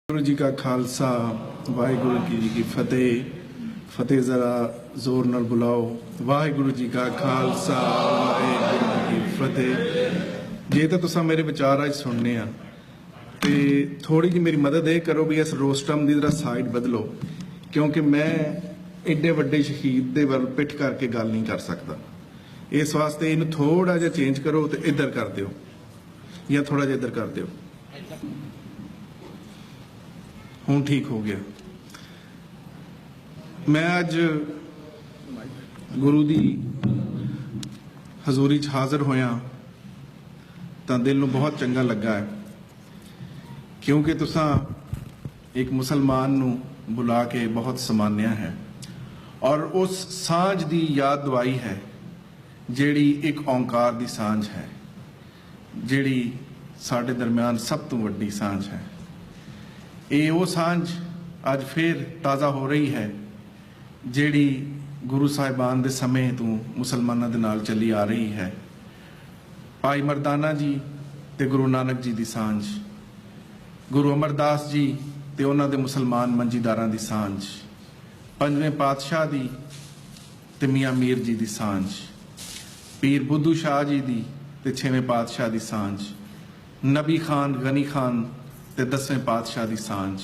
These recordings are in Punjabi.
गुरु जी का खालसा वाहिगुरु जी की फतेह। फतेह जरा जोर नाल बुलाओ। वाहिगुरु जी का खालसा वाहिगुरु जी की फतेह। जे तो तुसा मेरे विचार अज सुनने आ ते थोड़ी जी मेरी मदद ये करो भी इस रोस्टम की जरा साइड बदलो, क्योंकि मैं एडे वड्डे शहीद दे वल पिठ करके गल नहीं कर सकता। इस वास्ते इन्हू थोड़ा जिहा चेंज करो तो इधर कर दिओ या थोड़ा जिहा इधर कर दिओ। हूँ ठीक हो गया। मैं अज गुरु दी हजूरी च हाजिर होया तो दिल नूं बहुत चंगा लगा है, क्योंकि तुसा एक मुसलमान नूं बुला के बहुत सम्मानिया है और उस सांझ दी याद दवाई है जिहड़ी एक ओंकार दी सांझ है, जिहड़ी साडे दरम्यान सब तो वड्डी सांझ है। ये वो सांझ अज फिर ताज़ा हो रही है जिहड़ी गुरु साहिबान दे समय तो मुसलमानों दे नाल चली आ रही है। भाई मरदाना जी ते गुरु नानक जी दी सांझ, गुरु अमरदास जी ते उन्हां दे मुसलमान मंजीदारां दी सांझ, पंजवें पातशाह दी ते मियाँ मीर जी दी सांझ, पीर बुद्धू शाह जी दी ते छेवें पातशाह दी सांझ, नबी खान गनी खान ते 10वें पातशाह दी सांझ,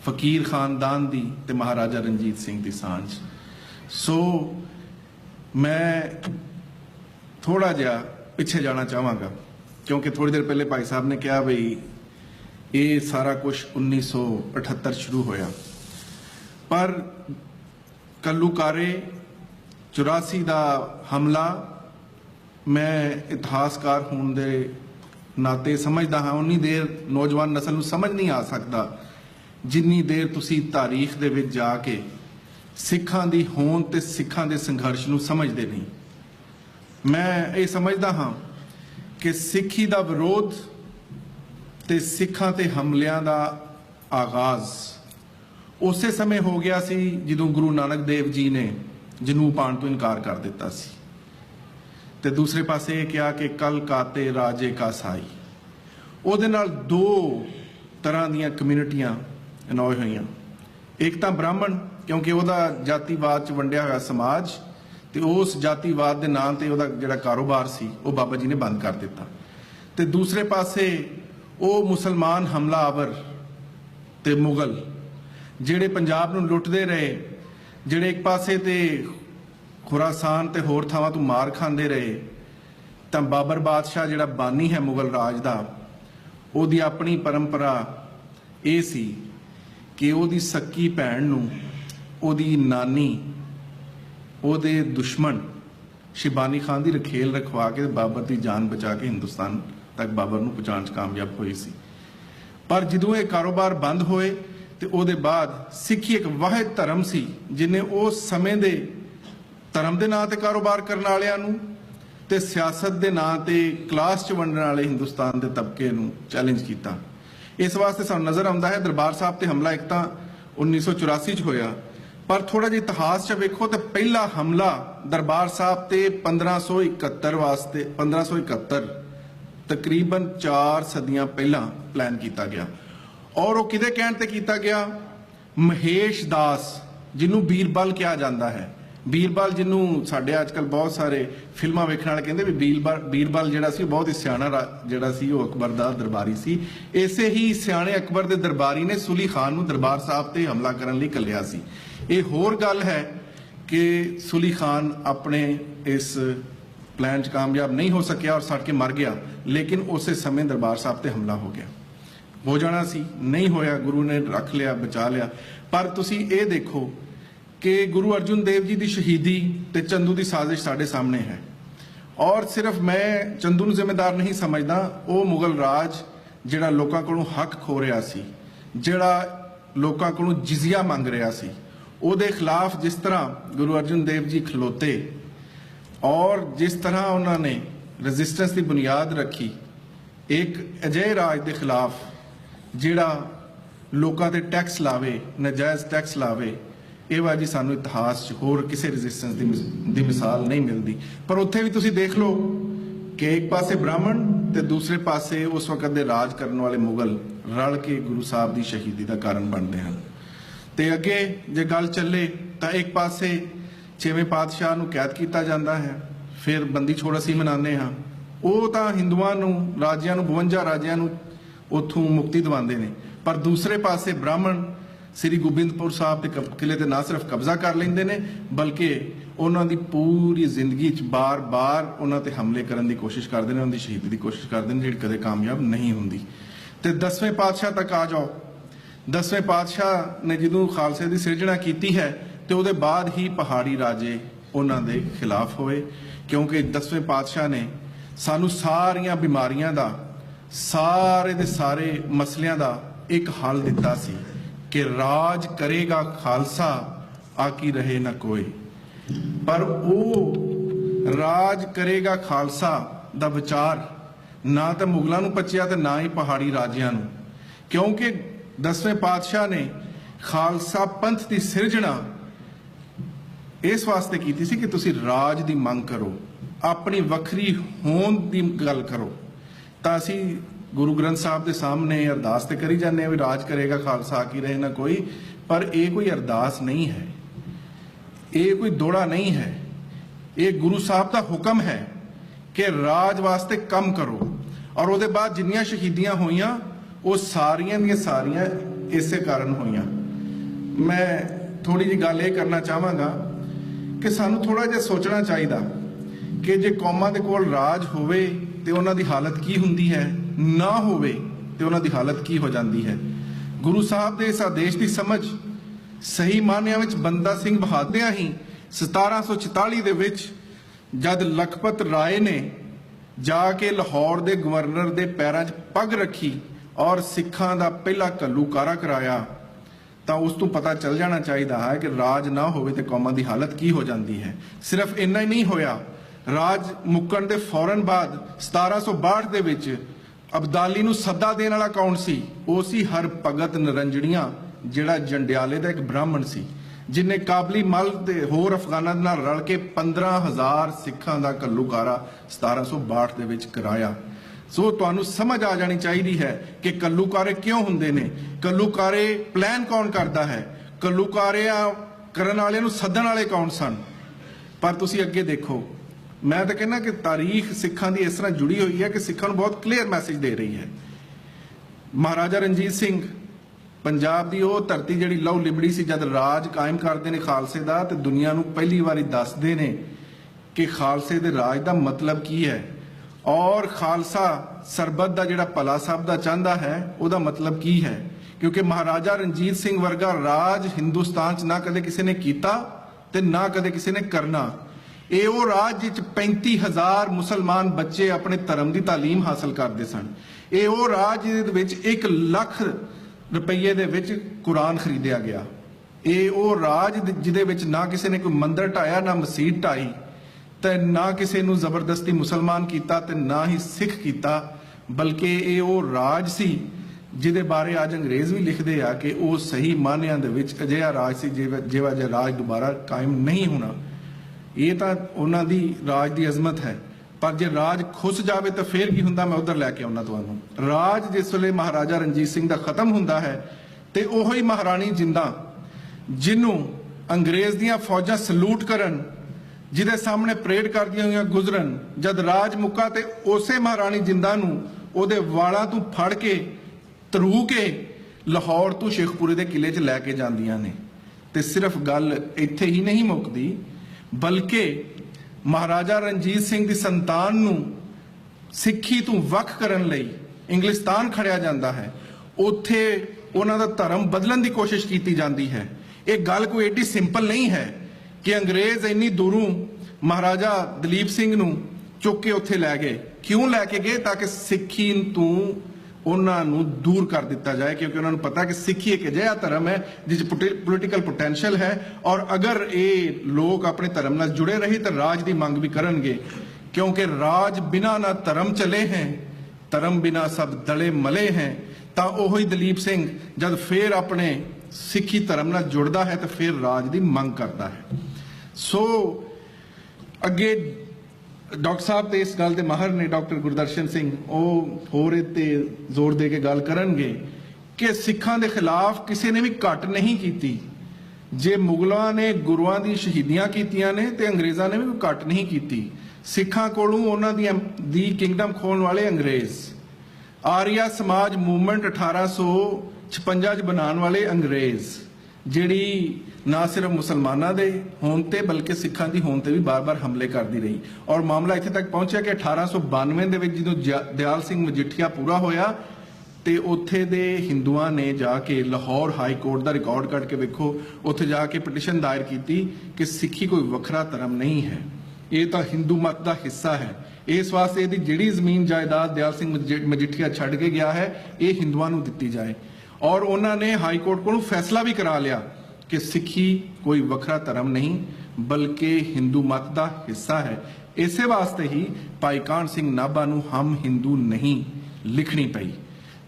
फकीर खानदान दी ते महाराजा रणजीत सिंह दी सांझ। सो मैं थोड़ा जिहा पिछे जाना चाहांगा, क्योंकि थोड़ी देर पहले भाई साहब ने कहा बई ये सारा कुछ 1978 शुरू होया, पर कल्लूकारे 84 दा हमला मैं इतिहासकार होने दे नाते समझदा हाँ उन्नी देर नौजवान नस्ल नूं समझ नहीं आ सकता जिन्नी देर तुसी तारीख दे विच जाके सिखां दी होंद ते सिखां दे संघर्ष नूं समझदे नहीं। मैं ये समझदा हाँ कि सिखी दा विरोध ते सिखां ते हमलियां दा आगाज उसे समय हो गया सी जदों गुरु नानक देव जी ने जनू पाण तो इनकार कर दिता सी, ते दूसरे पासे ये कहा कि कल काते राजे का साई। उहदे नाल दो तरह दीयां कम्यूनिटियां इनॉय होईयां। एक तां ब्राह्मण, क्योंकि उहदा जातिवाद च वंडिया होया समाज, ते उस जातिवाद दे नाम ते उहदा जिहड़ा कारोबार सी वो बाबा जी ने बंद कर दिता। ते दूसरे पासे वो मुसलमान हमलावर ते मुगल जिहड़े पंजाब नूं लुटदे रहे, जिहड़े एक पासे ते खुरासान ते होर थावां तो मार खांदे रहे, तां बाबर बादशाह जिहड़ा बानी है मुगल राज दा, ओहदी अपनी परंपरा ये सी कि ओहदी सक्की भैन नूं ओहदी नानी ओहदे दुश्मन शिबानी खान दी रखेल रखवा के बाबर दी जान बचा के हिंदुस्तान तक बाबर नूं पहुंचाउण च कामयाब होई सी। पर जदों ये कारोबार बंद होए ते ओहदे बाद सिक्खी एक वाहिद धर्म सी जिन्हें उस समय दे धर्म के नाँ ते कारोबार करने वालियां नूं ते सियासत के नाँ ते क्लास च वंडण वाले हिंदुस्तान के तबके नूं चैलेंज किया। इस वास्ते सानूं नज़र आउंदा है दरबार साहब ते हमला एक तां 1984 च होया, पर थोड़ा जिहा इतिहास च वेखो तो पहला हमला दरबार साहब ते 1571 वास्ते 1571 तकरीबन 4 सदियां पहला प्लान किया गया। और वो किदे कहण ते किया गया? महेश दास जिन्हों बीरबल कहा जाता है, बीरबल जिन्हों साडे अजकल बहुत सारे फिल्मां वेखण वाले कहंदे भी बीरबल जिहड़ा सी बहुत ही सियाणा जिहड़ा सी वो अकबर दा दरबारी सी। इसे ही सियाणे अकबर दे दरबारी ने सुली खान नूं दरबार साहब ते हमला करन लई घल्लिया सी। ये होर गल है कि सुली खान अपने इस प्लान च कामयाब नहीं हो सकिया और सड़ के मर गया, लेकिन उस समय दरबार साहब ते हमला हो गया। हो जाना सी, नहीं होया, गुरु ने रख लिया, बचा लिया। पर तुसी ये देखो कि गुरु अर्जुन देव जी की शहीदी ते चंदू की साजिश साढ़े सामने है, और सिर्फ मैं चंदू नूं जिम्मेदार नहीं समझदा, वो मुगल राज जिहड़ा लोकां कोलों हक खो रहा सी, जिहड़ा लोकां कोलों जिजिया मंग रहा सी, उहदे खिलाफ जिस तरह गुरु अर्जुन देव जी खलोते और जिस तरह उन्होंने रजिस्टेंस की बुनियाद रखी एक अजय राज के खिलाफ जिहड़ा लोकां ते टैक्स लावे, नजायज़ टैक्स लावे, ये वाजी सानू इतिहास च होर किसी रजिस्टेंस दी मिसाल नहीं मिलती। पर उत्थे भी तुसी देख लो कि एक पासे ब्राह्मण ते दूसरे पासे उस वक्त दे राज करने वाले मुगल ਰਲ ਕੇ ਗੁਰੂ ਸਾਹਿਬ ਦੀ ਸ਼ਹੀਦੀ ਦਾ ਕਾਰਨ ਬਣਦੇ ਹਨ। ਤੇ ਅੱਗੇ ਜੇ ਗੱਲ ਚੱਲੇ ਤਾਂ ਇੱਕ ਪਾਸੇ 6ਵੇਂ ਪਾਤਸ਼ਾਹ ਨੂੰ ਕੈਦ ਕੀਤਾ ਜਾਂਦਾ ਹੈ, ਫਿਰ ਬੰਦੀ ਛੋੜ ਅਸੀਂ ਮਨਾਉਂਦੇ ਹਾਂ। ਉਹ ਤਾਂ ਹਿੰਦੂਆਂ ਨੂੰ, ਰਾਜਿਆਂ ਨੂੰ, 52 ਰਾਜਿਆਂ ਨੂੰ ਉੱਥੋਂ ਮੁਕਤੀ ਦਿਵਾਉਂਦੇ ਨੇ, ਪਰ ਦੂਸਰੇ ਪਾਸੇ ਬ੍ਰਾਹਮਣ ਸ੍ਰੀ ਗੋਬਿੰਦਪੁਰ ਸਾਹਿਬ ਦੇ ਕਿਲੇ ਤੇ ਨਾ ਸਿਰਫ ਕਬਜ਼ਾ ਕਰ ਲੈਂਦੇ ਨੇ, ਬਲਕਿ ਉਹਨਾਂ ਦੀ ਪੂਰੀ ਜ਼ਿੰਦਗੀ 'ਚ ਬਾਰ-ਬਾਰ ਉਹਨਾਂ ਤੇ ਹਮਲੇ ਕਰਨ ਦੀ ਕੋਸ਼ਿਸ਼ ਕਰਦੇ ਨੇ, ਉਹਨਾਂ ਦੀ ਸ਼ਹੀਦੀ ਦੀ ਕੋਸ਼ਿਸ਼ ਕਰਦੇ ਨੇ, ਜਿਹੜੀ ਕਦੇ ਕਾਮਯਾਬ ਨਹੀਂ ਹੁੰਦੀ। ਤੇ 10ਵੇਂ ਪਾਤਸ਼ਾਹ ਤੱਕ ਆ ਜਾਓ। 10ਵੇਂ ਪਾਤਸ਼ਾਹ ਨੇ ਜਦੋਂ ਖਾਲਸੇ ਦੀ ਸਿਰਜਣਾ ਕੀਤੀ ਹੈ ਤੇ ਉਹਦੇ ਬਾਅਦ ਹੀ ਪਹਾੜੀ ਰਾਜੇ ਉਹਨਾਂ ਦੇ ਖਿਲਾਫ ਹੋਏ, ਕਿਉਂਕਿ 10ਵੇਂ ਪਾਤਸ਼ਾਹ ਨੇ ਸਾਨੂੰ ਸਾਰੀਆਂ ਬਿਮਾਰੀਆਂ ਦਾ, ਸਾਰੇ ਦੇ ਸਾਰੇ ਮਸਲਿਆਂ ਦਾ ਇੱਕ ਹੱਲ ਦਿੱਤਾ ਸੀ ਕਿ ਰਾਜ ਕਰੇਗਾ ਖਾਲਸਾ, ਆਕੀ ਰਹੇ ਨਾ ਕੋਈ। ਪਰ ਉਹ ਰਾਜ ਕਰੇਗਾ ਖਾਲਸਾ ਦਾ ਵਿਚਾਰ ਨਾ ਤਾਂ ਮੁਗਲਾਂ ਨੂੰ ਪਚਿਆ ਤੇ ਨਾ ਹੀ ਪਹਾੜੀ ਰਾਜਿਆਂ ਨੂੰ, ਕਿਉਂਕਿ 10ਵੇਂ ਪਾਤਸ਼ਾਹ ਨੇ ਖਾਲਸਾ ਪੰਥ ਦੀ ਸਿਰਜਣਾ ਇਸ ਵਾਸਤੇ ਕੀਤੀ ਸੀ ਕਿ ਤੁਸੀਂ ਰਾਜ ਦੀ ਮੰਗ ਕਰੋ, ਆਪਣੀ ਵੱਖਰੀ ਹੋਂਦ ਦੀ ਗੱਲ ਕਰੋ। ਤਾਂ ਅਸੀਂ ਗੁਰੂ ਗ੍ਰੰਥ ਸਾਹਿਬ ਦੇ ਸਾਹਮਣੇ ਅਰਦਾਸ ਤੇ ਕਰੀ ਜਾਂਦੇ ਹਾਂ ਵੀ ਰਾਜ ਕਰੇਗਾ ਖਾਲਸਾ, ਕੀ ਰਹੇ ਨਾ ਕੋਈ, ਪਰ ਇਹ ਕੋਈ ਅਰਦਾਸ ਨਹੀਂ ਹੈ, ਇਹ ਕੋਈ ਦੋੜਾ ਨਹੀਂ ਹੈ, ਇਹ ਗੁਰੂ ਸਾਹਿਬ ਦਾ ਹੁਕਮ ਹੈ ਕਿ ਰਾਜ ਵਾਸਤੇ ਕੰਮ ਕਰੋ। ਔਰ ਉਹਦੇ ਬਾਅਦ ਜਿੰਨੀਆਂ ਸ਼ਹੀਦੀਆਂ ਹੋਈਆਂ ਉਹ ਸਾਰੀਆਂ ਦੀਆਂ ਸਾਰੀਆਂ ਇਸੇ ਕਾਰਨ ਹੋਈਆਂ। ਮੈਂ ਥੋੜੀ ਜਿਹੀ ਗੱਲ ਇਹ ਕਰਨਾ ਚਾਹਾਂਗਾ ਕਿ ਸਾਨੂੰ ਥੋੜਾ ਜਿਹਾ ਸੋਚਣਾ ਚਾਹੀਦਾ ਕਿ ਜੇ ਕੌਮਾਂ ਦੇ ਕੋਲ ਰਾਜ ਹੋਵੇ ਤੇ ਉਹਨਾਂ ਦੀ ਹਾਲਤ ਕੀ ਹੁੰਦੀ ਹੈ, ਨਾ ਹੋਵੇ ਤੇ ਉਹਨਾਂ ਦੀ ਹਾਲਤ ਕੀ ਹੋ ਜਾਂਦੀ ਹੈ। ਗੁਰੂ ਸਾਹਿਬ ਦੇ ਇਸ ਆਦੇਸ਼ ਦੀ ਸਮਝ ਸਹੀ ਮਾਨਿਆਂ ਵਿੱਚ ਬੰਦਾ ਸਿੰਘ ਬਹਾਦਰਿਆਂ ਹੀ 1744 ਦੇ ਵਿੱਚ ਜਦ ਲਖਪਤ ਰਾਏ ਨੇ ਜਾ ਕੇ ਲਾਹੌਰ ਦੇ ਗਵਰਨਰ ਦੇ ਪੈਰਾਂ 'ਚ ਪੱਗ ਰੱਖੀ ਔਰ ਸਿੱਖਾਂ ਦਾ ਪਹਿਲਾ ਘੱਲੂਕਾਰਾ ਕਰਾਇਆ, ਤਾਂ ਉਸ ਤੋਂ ਪਤਾ ਚੱਲ ਜਾਣਾ ਚਾਹੀਦਾ ਹੈ ਕਿ ਰਾਜ ਨਾ ਹੋਵੇ ਤੇ ਕੌਮਾਂ ਦੀ ਹਾਲਤ ਕੀ ਹੋ ਜਾਂਦੀ ਹੈ। ਸਿਰਫ ਇੰਨਾ ਹੀ ਨਹੀਂ ਹੋਇਆ, ਰਾਜ ਮੁੱਕਣ ਦੇ ਫੌਰਨ ਬਾਅਦ 1762 ਦੇ ਵਿੱਚ ਅਬਦਾਲੀ ਨੂੰ ਸੱਦਾ ਦੇਣ ਵਾਲਾ ਕੌਣ ਸੀ? ਉਹ ਸੀ ਹਰਭਗਤ ਨਰੰਜਣੀਆਂ, ਜਿਹੜਾ ਜੰਡਿਆਲੇ ਦਾ ਇੱਕ ਬ੍ਰਾਹਮਣ ਸੀ, ਜਿਨੇ ਕਾਬਲੀ ਮਲ ਤੇ ਹੋਰ ਅਫਗਾਨਾਂ ਨਾਲ ਰਲ ਕੇ 15,000 ਸਿੱਖਾਂ ਦਾ ਘੱਲੂਕਾਰਾ 1762 ਦੇ ਵਿੱਚ ਕਰਾਇਆ। ਸੋ ਤੁਹਾਨੂੰ ਸਮਝ ਆ ਜਾਣੀ ਚਾਹੀਦੀ ਹੈ ਕਿ ਘੱਲੂਕਾਰੇ ਕਿਉਂ ਹੁੰਦੇ ਨੇ, ਘੱਲੂਕਾਰੇ ਪਲਾਨ ਕੌਣ ਕਰਦਾ ਹੈ, ਘੱਲੂਕਾਰਿਆਂ ਕਰਨ ਵਾਲੇ ਨੂੰ ਸੱਦਣ ਵਾਲੇ ਕੌਣ ਸਨ। ਪਰ ਤੁਸੀਂ ਅੱਗੇ ਦੇਖੋ, ਮੈਂ ਤਾਂ ਕਹਿੰਦਾ ਕਿ ਤਾਰੀਖ ਸਿੱਖਾਂ ਦੀ ਇਸ ਤਰ੍ਹਾਂ ਜੁੜੀ ਹੋਈ ਹੈ ਕਿ ਸਿੱਖਾਂ ਨੂੰ ਬਹੁਤ ਕਲੀਅਰ ਮੈਸੇਜ ਦੇ ਰਹੀ ਹੈ। ਮਹਾਰਾਜਾ ਰਣਜੀਤ ਸਿੰਘ ਪੰਜਾਬ ਦੀ ਉਹ ਧਰਤੀ ਜਿਹੜੀ ਲਹੂ ਲਿਬੜੀ ਸੀ, ਜਦ ਰਾਜ ਕਾਇਮ ਕਰਦੇ ਨੇ ਖਾਲਸੇ ਦਾ, ਤੇ ਦੁਨੀਆ ਨੂੰ ਪਹਿਲੀ ਵਾਰੀ ਦੱਸਦੇ ਨੇ ਕਿ ਖਾਲਸੇ ਦੇ ਰਾਜ ਦਾ ਮਤਲਬ ਕੀ ਹੈ ਔਰ ਖਾਲਸਾ ਸਰਬੱਤ ਦਾ ਜਿਹੜਾ ਭਲਾ ਸਭ ਦਾ ਚਾਹੁੰਦਾ ਹੈ ਉਹਦਾ ਮਤਲਬ ਕੀ ਹੈ। ਕਿਉਂਕਿ ਮਹਾਰਾਜਾ ਰਣਜੀਤ ਸਿੰਘ ਵਰਗਾ ਰਾਜ ਹਿੰਦੁਸਤਾਨ 'ਚ ਨਾ ਕਦੇ ਕਿਸੇ ਨੇ ਕੀਤਾ ਤੇ ਨਾ ਕਦੇ ਕਿਸੇ ਨੇ ਕਰਨਾ। ਇਹ ਉਹ ਰਾਜ ਜਿਸ 35,000 ਮੁਸਲਮਾਨ ਬੱਚੇ ਆਪਣੇ ਧਰਮ ਦੀ ਤਾਲੀਮ ਹਾਸਲ ਕਰਦੇ ਸਨ। ਇਹ ਉਹ ਰਾਜ ਜਿਹਦੇ ਵਿੱਚ 1 ਲੱਖ ਰੁਪਏ ਦੇ ਵਿੱਚ ਕੁਰਾਨ ਖਰੀਦਿਆ ਗਿਆ। ਇਹ ਉਹ ਰਾਜ ਜਿਹਦੇ ਵਿੱਚ ਨਾ ਕਿਸੇ ਨੇ ਕੋਈ ਮੰਦਰ ਢਾਇਆ, ਨਾ ਮਸਜਿਦ ਢਾਈ, ਤੇ ਨਾ ਕਿਸੇ ਨੂੰ ਜ਼ਬਰਦਸਤੀ ਮੁਸਲਮਾਨ ਕੀਤਾ ਤੇ ਨਾ ਹੀ ਸਿੱਖ ਕੀਤਾ, ਬਲਕਿ ਇਹ ਉਹ ਰਾਜ ਸੀ ਜਿਹਦੇ ਬਾਰੇ ਅੱਜ ਅੰਗਰੇਜ਼ ਵੀ ਲਿਖਦੇ ਆ ਕਿ ਉਹ ਸਹੀ ਮਾਨਿਆਂ ਦੇ ਵਿੱਚ ਅਜਿਹਾ ਰਾਜ ਸੀ ਜਿਹੜਾ ਰਾਜ ਦੁਬਾਰਾ ਕਾਇਮ ਨਹੀਂ ਹੋਣਾ। ਇਹ ਤਾਂ ਉਹਨਾਂ ਦੀ ਰਾਜ ਦੀ ਅਜ਼ਮਤ ਹੈ, ਪਰ ਜੇ ਰਾਜ ਖੁੱਸ ਜਾਵੇ ਤਾਂ ਫੇਰ ਕੀ ਹੁੰਦਾ, ਮੈਂ ਉਧਰ ਲੈ ਕੇ ਆਉਣਾ ਤੁਹਾਨੂੰ। ਰਾਜ ਜਿਸ ਵੇਲੇ ਮਹਾਰਾਜਾ ਰਣਜੀਤ ਸਿੰਘ ਦਾ ਖਤਮ ਹੁੰਦਾ ਹੈ ਤੇ ਉਹੋ ਹੀ ਮਹਾਰਾਣੀ ਜਿੰਦਾਂ, ਜਿਹਨੂੰ ਅੰਗਰੇਜ਼ ਦੀਆਂ ਫੌਜਾਂ ਸਲੂਟ ਕਰਨ, ਜਿਹਦੇ ਸਾਹਮਣੇ ਪਰੇਡ ਕਰਦੀਆਂ ਹੋਈਆਂ ਗੁਜ਼ਰਨ, ਜਦ ਰਾਜ ਮੁੱਕਾ ਤੇ ਉਸੇ ਮਹਾਰਾਣੀ ਜਿੰਦਾਂ ਨੂੰ ਉਹਦੇ ਵਾਲਾਂ ਤੋਂ ਫੜ ਕੇ ਧਰੂ ਕੇ ਲਾਹੌਰ ਤੋਂ ਸ਼ੇਖਪੁਰੇ ਦੇ ਕਿਲੇ 'ਚ ਲੈ ਕੇ ਜਾਂਦੀਆਂ ਨੇ। ਤੇ ਸਿਰਫ ਗੱਲ ਇੱਥੇ ਹੀ ਨਹੀਂ ਮੁੱਕਦੀ, ਬਲਕਿ ਮਹਾਰਾਜਾ ਰਣਜੀਤ ਸਿੰਘ ਦੀ ਸੰਤਾਨ ਨੂੰ ਸਿੱਖੀ ਤੋਂ ਵੱਖ ਕਰਨ ਲਈ ਇੰਗਲਿਸਤਾਨ ਖੜਿਆ ਜਾਂਦਾ ਹੈ। ਉੱਥੇ ਉਹਨਾਂ ਦਾ ਧਰਮ ਬਦਲਣ ਦੀ ਕੋਸ਼ਿਸ਼ ਕੀਤੀ ਜਾਂਦੀ ਹੈ। ਇਹ ਗੱਲ ਕੋਈ ਏਡੀ ਸਿੰਪਲ ਨਹੀਂ ਹੈ ਕਿ ਅੰਗਰੇਜ਼ ਇੰਨੀ ਦੂਰੋਂ ਮਹਾਰਾਜਾ ਦਲੀਪ ਸਿੰਘ ਨੂੰ ਚੁੱਕ ਕੇ ਉੱਥੇ ਲੈ ਗਏ। ਕਿਉਂ ਲੈ ਕੇ ਗਏ? ਤਾਂ ਕਿ ਸਿੱਖੀ ਤੋਂ ਉਹਨਾਂ ਨੂੰ ਦੂਰ ਕਰ ਦਿੱਤਾ ਜਾਏ, ਕਿਉਂਕਿ ਉਹਨਾਂ ਨੂੰ ਪਤਾ ਕਿ ਸਿੱਖੀ ਇੱਕ ਅਜਿਹਾ ਧਰਮ ਹੈ ਜਿਸ ਪੋਲੀਟੀਕਲ ਪੋਟੈਂਸ਼ੀਅਲ ਹੈ, ਔਰ ਅਗਰ ਇਹ ਲੋਕ ਆਪਣੇ ਧਰਮ ਨਾਲ ਜੁੜੇ ਰਹੇ ਤਾਂ ਰਾਜ ਦੀ ਮੰਗ ਵੀ ਕਰਨਗੇ, ਕਿਉਂਕਿ ਰਾਜ ਬਿਨਾ ਨਾ ਧਰਮ ਚਲੇ ਹੈ, ਧਰਮ ਬਿਨਾ ਸਭ ਦਲੇ ਮਲੇ ਹੈ। ਤਾਂ ਉਹੀ ਦਲੀਪ ਸਿੰਘ ਜਦ ਫੇਰ ਆਪਣੇ ਸਿੱਖੀ ਧਰਮ ਨਾਲ ਜੁੜਦਾ ਹੈ ਤਾਂ ਫਿਰ ਰਾਜ ਦੀ ਮੰਗ ਕਰਦਾ ਹੈ। ਸੋ ਅੱਗੇ ਡਾਕਟਰ ਸਾਹਿਬ ਤੇ ਇਸ ਗੱਲ ਦੇ ਮਾਹਰ ਨੇ, ਡਾਕਟਰ ਗੁਰਦਰਸ਼ਨ ਸਿੰਘ, ਉਹ ਹੋਰ ਇਹ ਤੇ ਜ਼ੋਰ ਦੇ ਕੇ ਗੱਲ ਕਰਨਗੇ कि सिखां दे खिलाफ किसी ने भी घट नहीं की। जे मुगलों ने गुरुआं दी शहीदियां कीतियां ने ते अंग्रेज़ां ने भी कोई घट नहीं की। सिखां कोलों उन्हां दी किंगडम खोलण वाले अंग्रेज़, आर्या समाज मूवमेंट 1856 च बनाने वाले अंग्रेज़, जिहड़ी ना सिर्फ मुसलमानां दे होण ते बल्कि सिखां दी होण ते भी बार बार हमले करती रही। और मामला इत्थे तक पहुंचा कि 1892 दे विच जदों दयाल सिंह मजिठिया पूरा होया ते उत्थे दे हिंदुआं ने जाके लाहौर हाई कोर्ट का रिकॉर्ड कट के वेखो, उत्थे जाके पटिशन दायर की कि सिखी कोई वखरा धर्म नहीं है, ये तो हिंदू मत का हिस्सा है। इस वास्ते इहदी जिहड़ी जमीन जायदाद दयाल सिंह मजिठिया छड्ड के गया है, ये हिंदुआं नूं दित्ती जाए। और उन्होंने हाई कोर्ट को फैसला भी करा लिया कि सिखी कोई वखरा धर्म नहीं बल्कि हिंदू मत का हिस्सा है। इसे वास्ते ही भाई काहन सिंह नाभा नूं हम हिंदू नहीं लिखनी पई।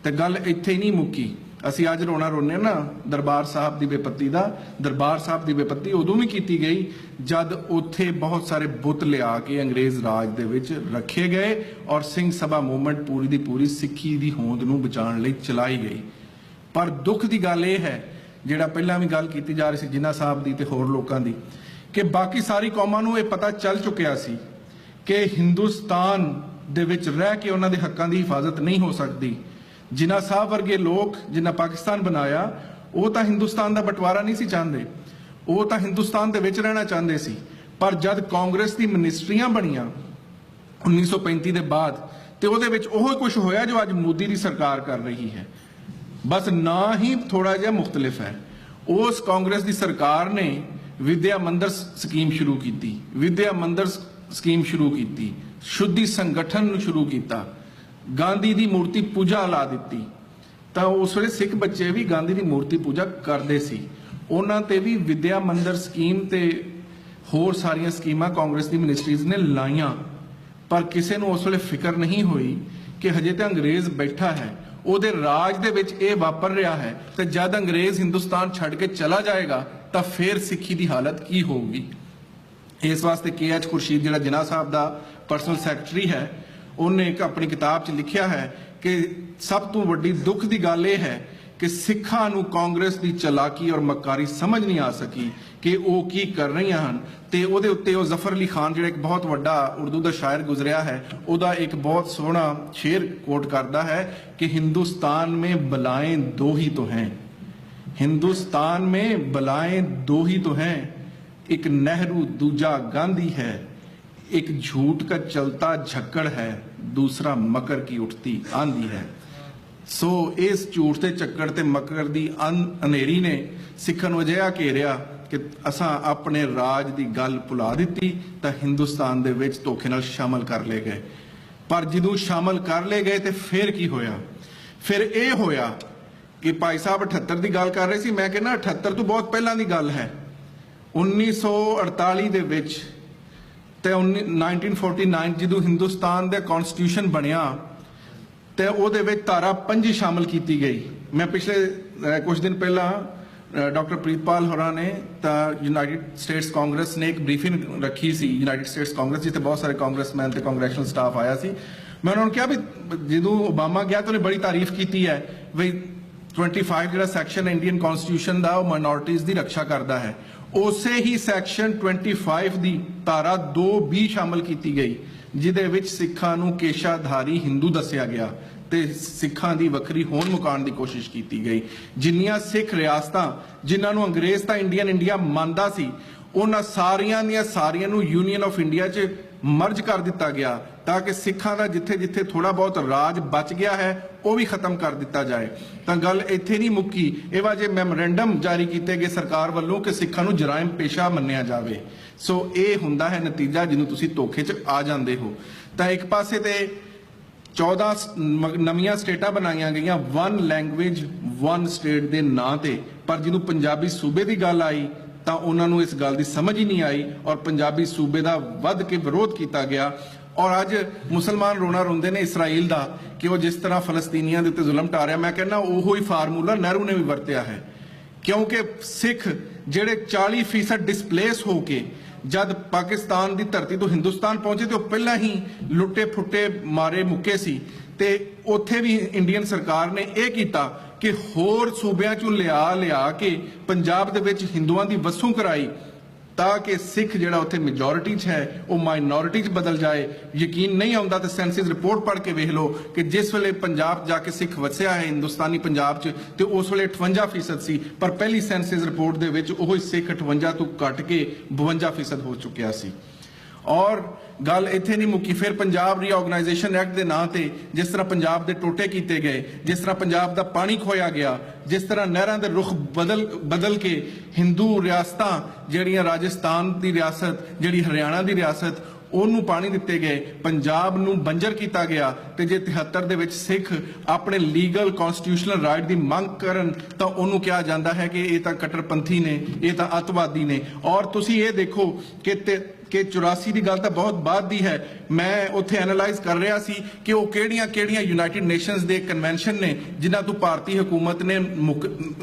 तो गल इत्थे नहीं मुक्की। असी अज रोना रोने ना दरबार साहब की बेपत्ती का। दरबार साहब की बेपत्ती उदों भी की गई जद उत्थे बहुत सारे बुत लिया के अंग्रेज़ राज दे विच रखे गए और सिंह सभा मूवमेंट पूरी दी पूरी सिक्खी की होंद नूं बचाउण लई चलाई गई। पर दुख की गल यह है, जिहड़ा पहलां भी गल की जा रही सी जिन्ना साहब की ते होर लोकां दी, कि बाकी सारी कौमां नूं इह पता चल चुकिया सी कि हिंदुस्तान दे विच रह के उन्हां दे हक्कां दी हिफाजत नहीं हो सकती। जिन्ना साहब वर्गे लोग जिन्ना पाकिस्तान बनाया वो तो हिंदुस्तान का बंटवारा नहीं सी चाहते, वो तो हिंदुस्तान दे विच रहना चाहते सी। पर जब कांग्रेस की मिनिस्ट्रियां बनिया 1935 के बाद तो वो ओह कुछ होया जो अज मोदी की सरकार कर रही है, बस ना ही थोड़ा जिहा मुख्तलिफ है। उस कांग्रेस की सरकार ने विद्या मंदिर स्कीम शुरू की, विद्या मंदिर स्कीम शुरू की, शुद्धि संगठन शुरू किया, गांधी की मूर्ति पूजा ला दी। तो उस वे सिख बच्चे भी गांधी की मूर्ति पूजा करते सी। उन्हां ते भी विद्या मंदिर स्कीम ते होर सारिया स्कीमां कांग्रेस की मिनिस्ट्रीज ने लाइया, पर किसी को उस वे फिक्र नहीं हुई कि हजे तो अंग्रेज बैठा है, उहदे राज दे विच ये वापर रहा है, तो जब अंग्रेज हिंदुस्तान छड्ड के चला जाएगा तो फिर सिक्खी की हालत की होगी। इस वास्ते KH खुर्शीद जिहड़ा जिन्ना साहब का परसनल सैकटरी है, उन्हें एक अपनी किताब च लिखा है कि सब तो वड्डी दुख की गल यह है कि सिखां नूं कांग्रेस की चलाकी और मक्कारी समझ नहीं आ सकी कि वो की कर रही हैं। तो उहदे उत्ते वो जफर अली खान जिहड़ा एक बहुत वड्डा उर्दू का शायर गुजरिया है, उहदा एक बहुत सोहना शेर कोट करता है कि हिंदुस्तान में बलाएं दो ही तो हैं, हिंदुस्तान में बलाएं दो ही तो हैं, एक नेहरू दूजा गांधी है, एक झूठ का चलता झक्कड़ है, दूसरा मकर की उठती आंधी है। सो इस झूठ के चक्कर ते मकर की अनेरी ने सिखन नूं अजिहा घेरिया कि असां अपने राज की गल भुला दी तो हिंदुस्तान दे विच धोखे नाल शामिल कर ले गए। पर जदों शामिल कर ले गए तो फिर की होया? फिर यह होया कि भाई साहब 78 की गल कर रहे सी, मैं कहना 78 तो बहुत पहला की गल है। 1948 दे विच ते 1949 जो हिंदुस्तान का कॉन्स्टिट्यूशन बनया तो उहदे विच धारा 5 शामिल की गई। मैं पिछले कुछ दिन पहला डॉक्टर प्रीतपाल होरां ने यूनाइटेड स्टेट्स कांग्रेस ने एक ब्रीफिंग रखी सी, यूनाइटेड स्टेट्स कांग्रेस जिते बहुत सारे कांग्रेसमैन ते कांग्रेशनल स्टाफ आया सी। मैं उन्होंने कहा भी जो ओबामा गया तो उन्हें बड़ी तारीफ की है भी 25 जो सैक्शन इंडियन कॉन्स्टिट्यूशन का माइनॉरिटीज़ की रक्षा करता है, उसे ही सैक्शन 25 की धारा 2 भी शामिल की गई जिदे विच सिखां नूं केशाधारी हिंदू दसिया गया ते सिखां दी वखरी होंद मुकाउण दी कोशिश की गई। जिन्नियां सिख रियासतां जिन्हां नूं अंग्रेज तां इंडिया मानदा सी, उन्हां सारियां दियां सारियां नूं यूनीयन ऑफ इंडिया च मर्ज कर दिता गया ताकि सिखां दा जिथे जिथे थोड़ा बहुत राज बच गया है वो भी खत्म कर दिता जाए। तो गल इत्थे नहीं मुक्की, एवा जे मैमोरेंडम जारी किए गए सरकार वालों कि सिखां नूं जराइम पेशा मन्निया जाए। सो ये हुंदा है नतीजा जिन्हों तुसीं धोखे च आ जांदे हो। तो एक पासे ते 14 नवीं स्टेटां बनाईयां गईयां वन लैंगुएज वन स्टेट के नां ते, पर जिन्हों पंजाबी सूबे की गल आई तो उन्होंने इस गल की समझ ही नहीं आई और पंजाबी सूबे का वध के विरोध किया गया। और अज मुसलमान रोना रोंदे ने इसराइल का कि वो जिस तरह फलस्तीनियों के उत्ते जुल्म ढा रहा, मैं कहना वो ही फार्मूला नेहरू ने भी वरत्या है, क्योंकि सिख जिहड़े 40% डिसप्लेस होके जब पाकिस्तान की धरती तो हिंदुस्तान पहुंचे तो पहला ही लुटे फुटे मारे मुक्के सी ਤੇ ਉੱਥੇ ਵੀ ਇੰਡੀਅਨ ਸਰਕਾਰ ਨੇ ਇਹ ਕੀਤਾ ਕਿ ਹੋਰ ਸੂਬਿਆਂ ਚੋਂ ਲਿਆ ਕੇ ਪੰਜਾਬ ਦੇ ਵਿੱਚ ਹਿੰਦੂਆਂ ਦੀ ਵਸੋਂ ਕਰਾਈ ਤਾਂ ਕਿ ਸਿੱਖ ਜਿਹੜਾ ਉੱਥੇ ਮੈਜੋਰਿਟੀ 'ਚ ਹੈ ਉਹ ਮਾਈਨੋਰਿਟੀ 'ਚ ਬਦਲ ਜਾਏ। ਯਕੀਨ ਨਹੀਂ ਆਉਂਦਾ ਤਾਂ ਸੈਂਸਸ ਰਿਪੋਰਟ ਪੜ੍ਹ ਕੇ ਵੇਖ ਲਓ ਕਿ ਜਿਸ ਵੇਲੇ ਪੰਜਾਬ ਜਾ ਕੇ ਸਿੱਖ ਵਸਿਆ ਹੈ ਹਿੰਦੁਸਤਾਨੀ ਪੰਜਾਬ 'ਚ ਤੇ ਉਸ ਵੇਲੇ 58% ਸੀ, ਪਰ ਪਹਿਲੀ ਸੈਂਸਸ ਰਿਪੋਰਟ ਦੇ ਵਿੱਚ ਉਹ ਸਿੱਖ 58 ਤੋਂ ਘਟ ਕੇ 52% ਹੋ ਚੁੱਕਿਆ ਸੀ। ਔਰ ਗੱਲ ਇੱਥੇ ਨਹੀਂ ਮੁੱਕੀ, ਫਿਰ ਪੰਜਾਬ ਰੀਆਰਗੇਨਾਈਜੇਸ਼ਨ ਐਕਟ ਦੇ ਨਾਂ ਤੇ ਜਿਸ ਤਰ੍ਹਾਂ ਪੰਜਾਬ ਦੇ ਟੋਟੇ ਕੀਤੇ ਗਏ, ਜਿਸ ਤਰ੍ਹਾਂ ਪੰਜਾਬ ਦਾ ਪਾਣੀ ਖੋਇਆ ਗਿਆ, ਜਿਸ ਤਰ੍ਹਾਂ ਨਹਿਰਾਂ ਦੇ ਰੁਖ ਬਦਲ ਕੇ ਹਿੰਦੂ ਰਿਆਸਤਾਂ ਜਿਹੜੀਆਂ ਰਾਜਸਥਾਨ ਦੀ ਰਿਆਸਤ, ਜਿਹੜੀ ਹਰਿਆਣਾ ਦੀ ਰਿਆਸਤ, ਉਹਨੂੰ ਪਾਣੀ ਦਿੱਤੇ ਗਏ, ਪੰਜਾਬ ਨੂੰ ਬੰਜਰ ਕੀਤਾ ਗਿਆ। ਤੇ ਜੇ 73 ਦੇ ਵਿੱਚ ਸਿੱਖ ਆਪਣੇ ਲੀਗਲ ਕਨਸਟੀਟਿਊਸ਼ਨਲ ਰਾਈਟ ਦੀ ਮੰਗ ਕਰਨ ਤਾਂ ਉਹਨੂੰ ਕਿਹਾ ਜਾਂਦਾ ਹੈ ਕਿ ਇਹ ਤਾਂ ਕੱਟੜਪੰਥੀ ਨੇ, ਇਹ ਤਾਂ ਅੱਤਵਾਦੀ ਨੇ। ਔਰ ਤੁਸੀਂ ਇਹ ਦੇਖੋ ਕਿ 84 ਦੀ ਗੱਲ ਤਾਂ ਬਹੁਤ ਬਾਅਦ ਦੀ ਹੈ। ਮੈਂ ਉੱਥੇ ਐਨਾਲਾਈਜ਼ ਕਰ ਰਿਹਾ ਸੀ ਕਿ ਉਹ ਕਿਹੜੀਆਂ ਯੂਨਾਈਟਿਡ ਨੇਸ਼ਨਸ ਦੇ ਕਨਵੈਨਸ਼ਨ ਨੇ ਜਿਨ੍ਹਾਂ ਤੋਂ ਭਾਰਤੀ ਹਕੂਮਤ ਨੇ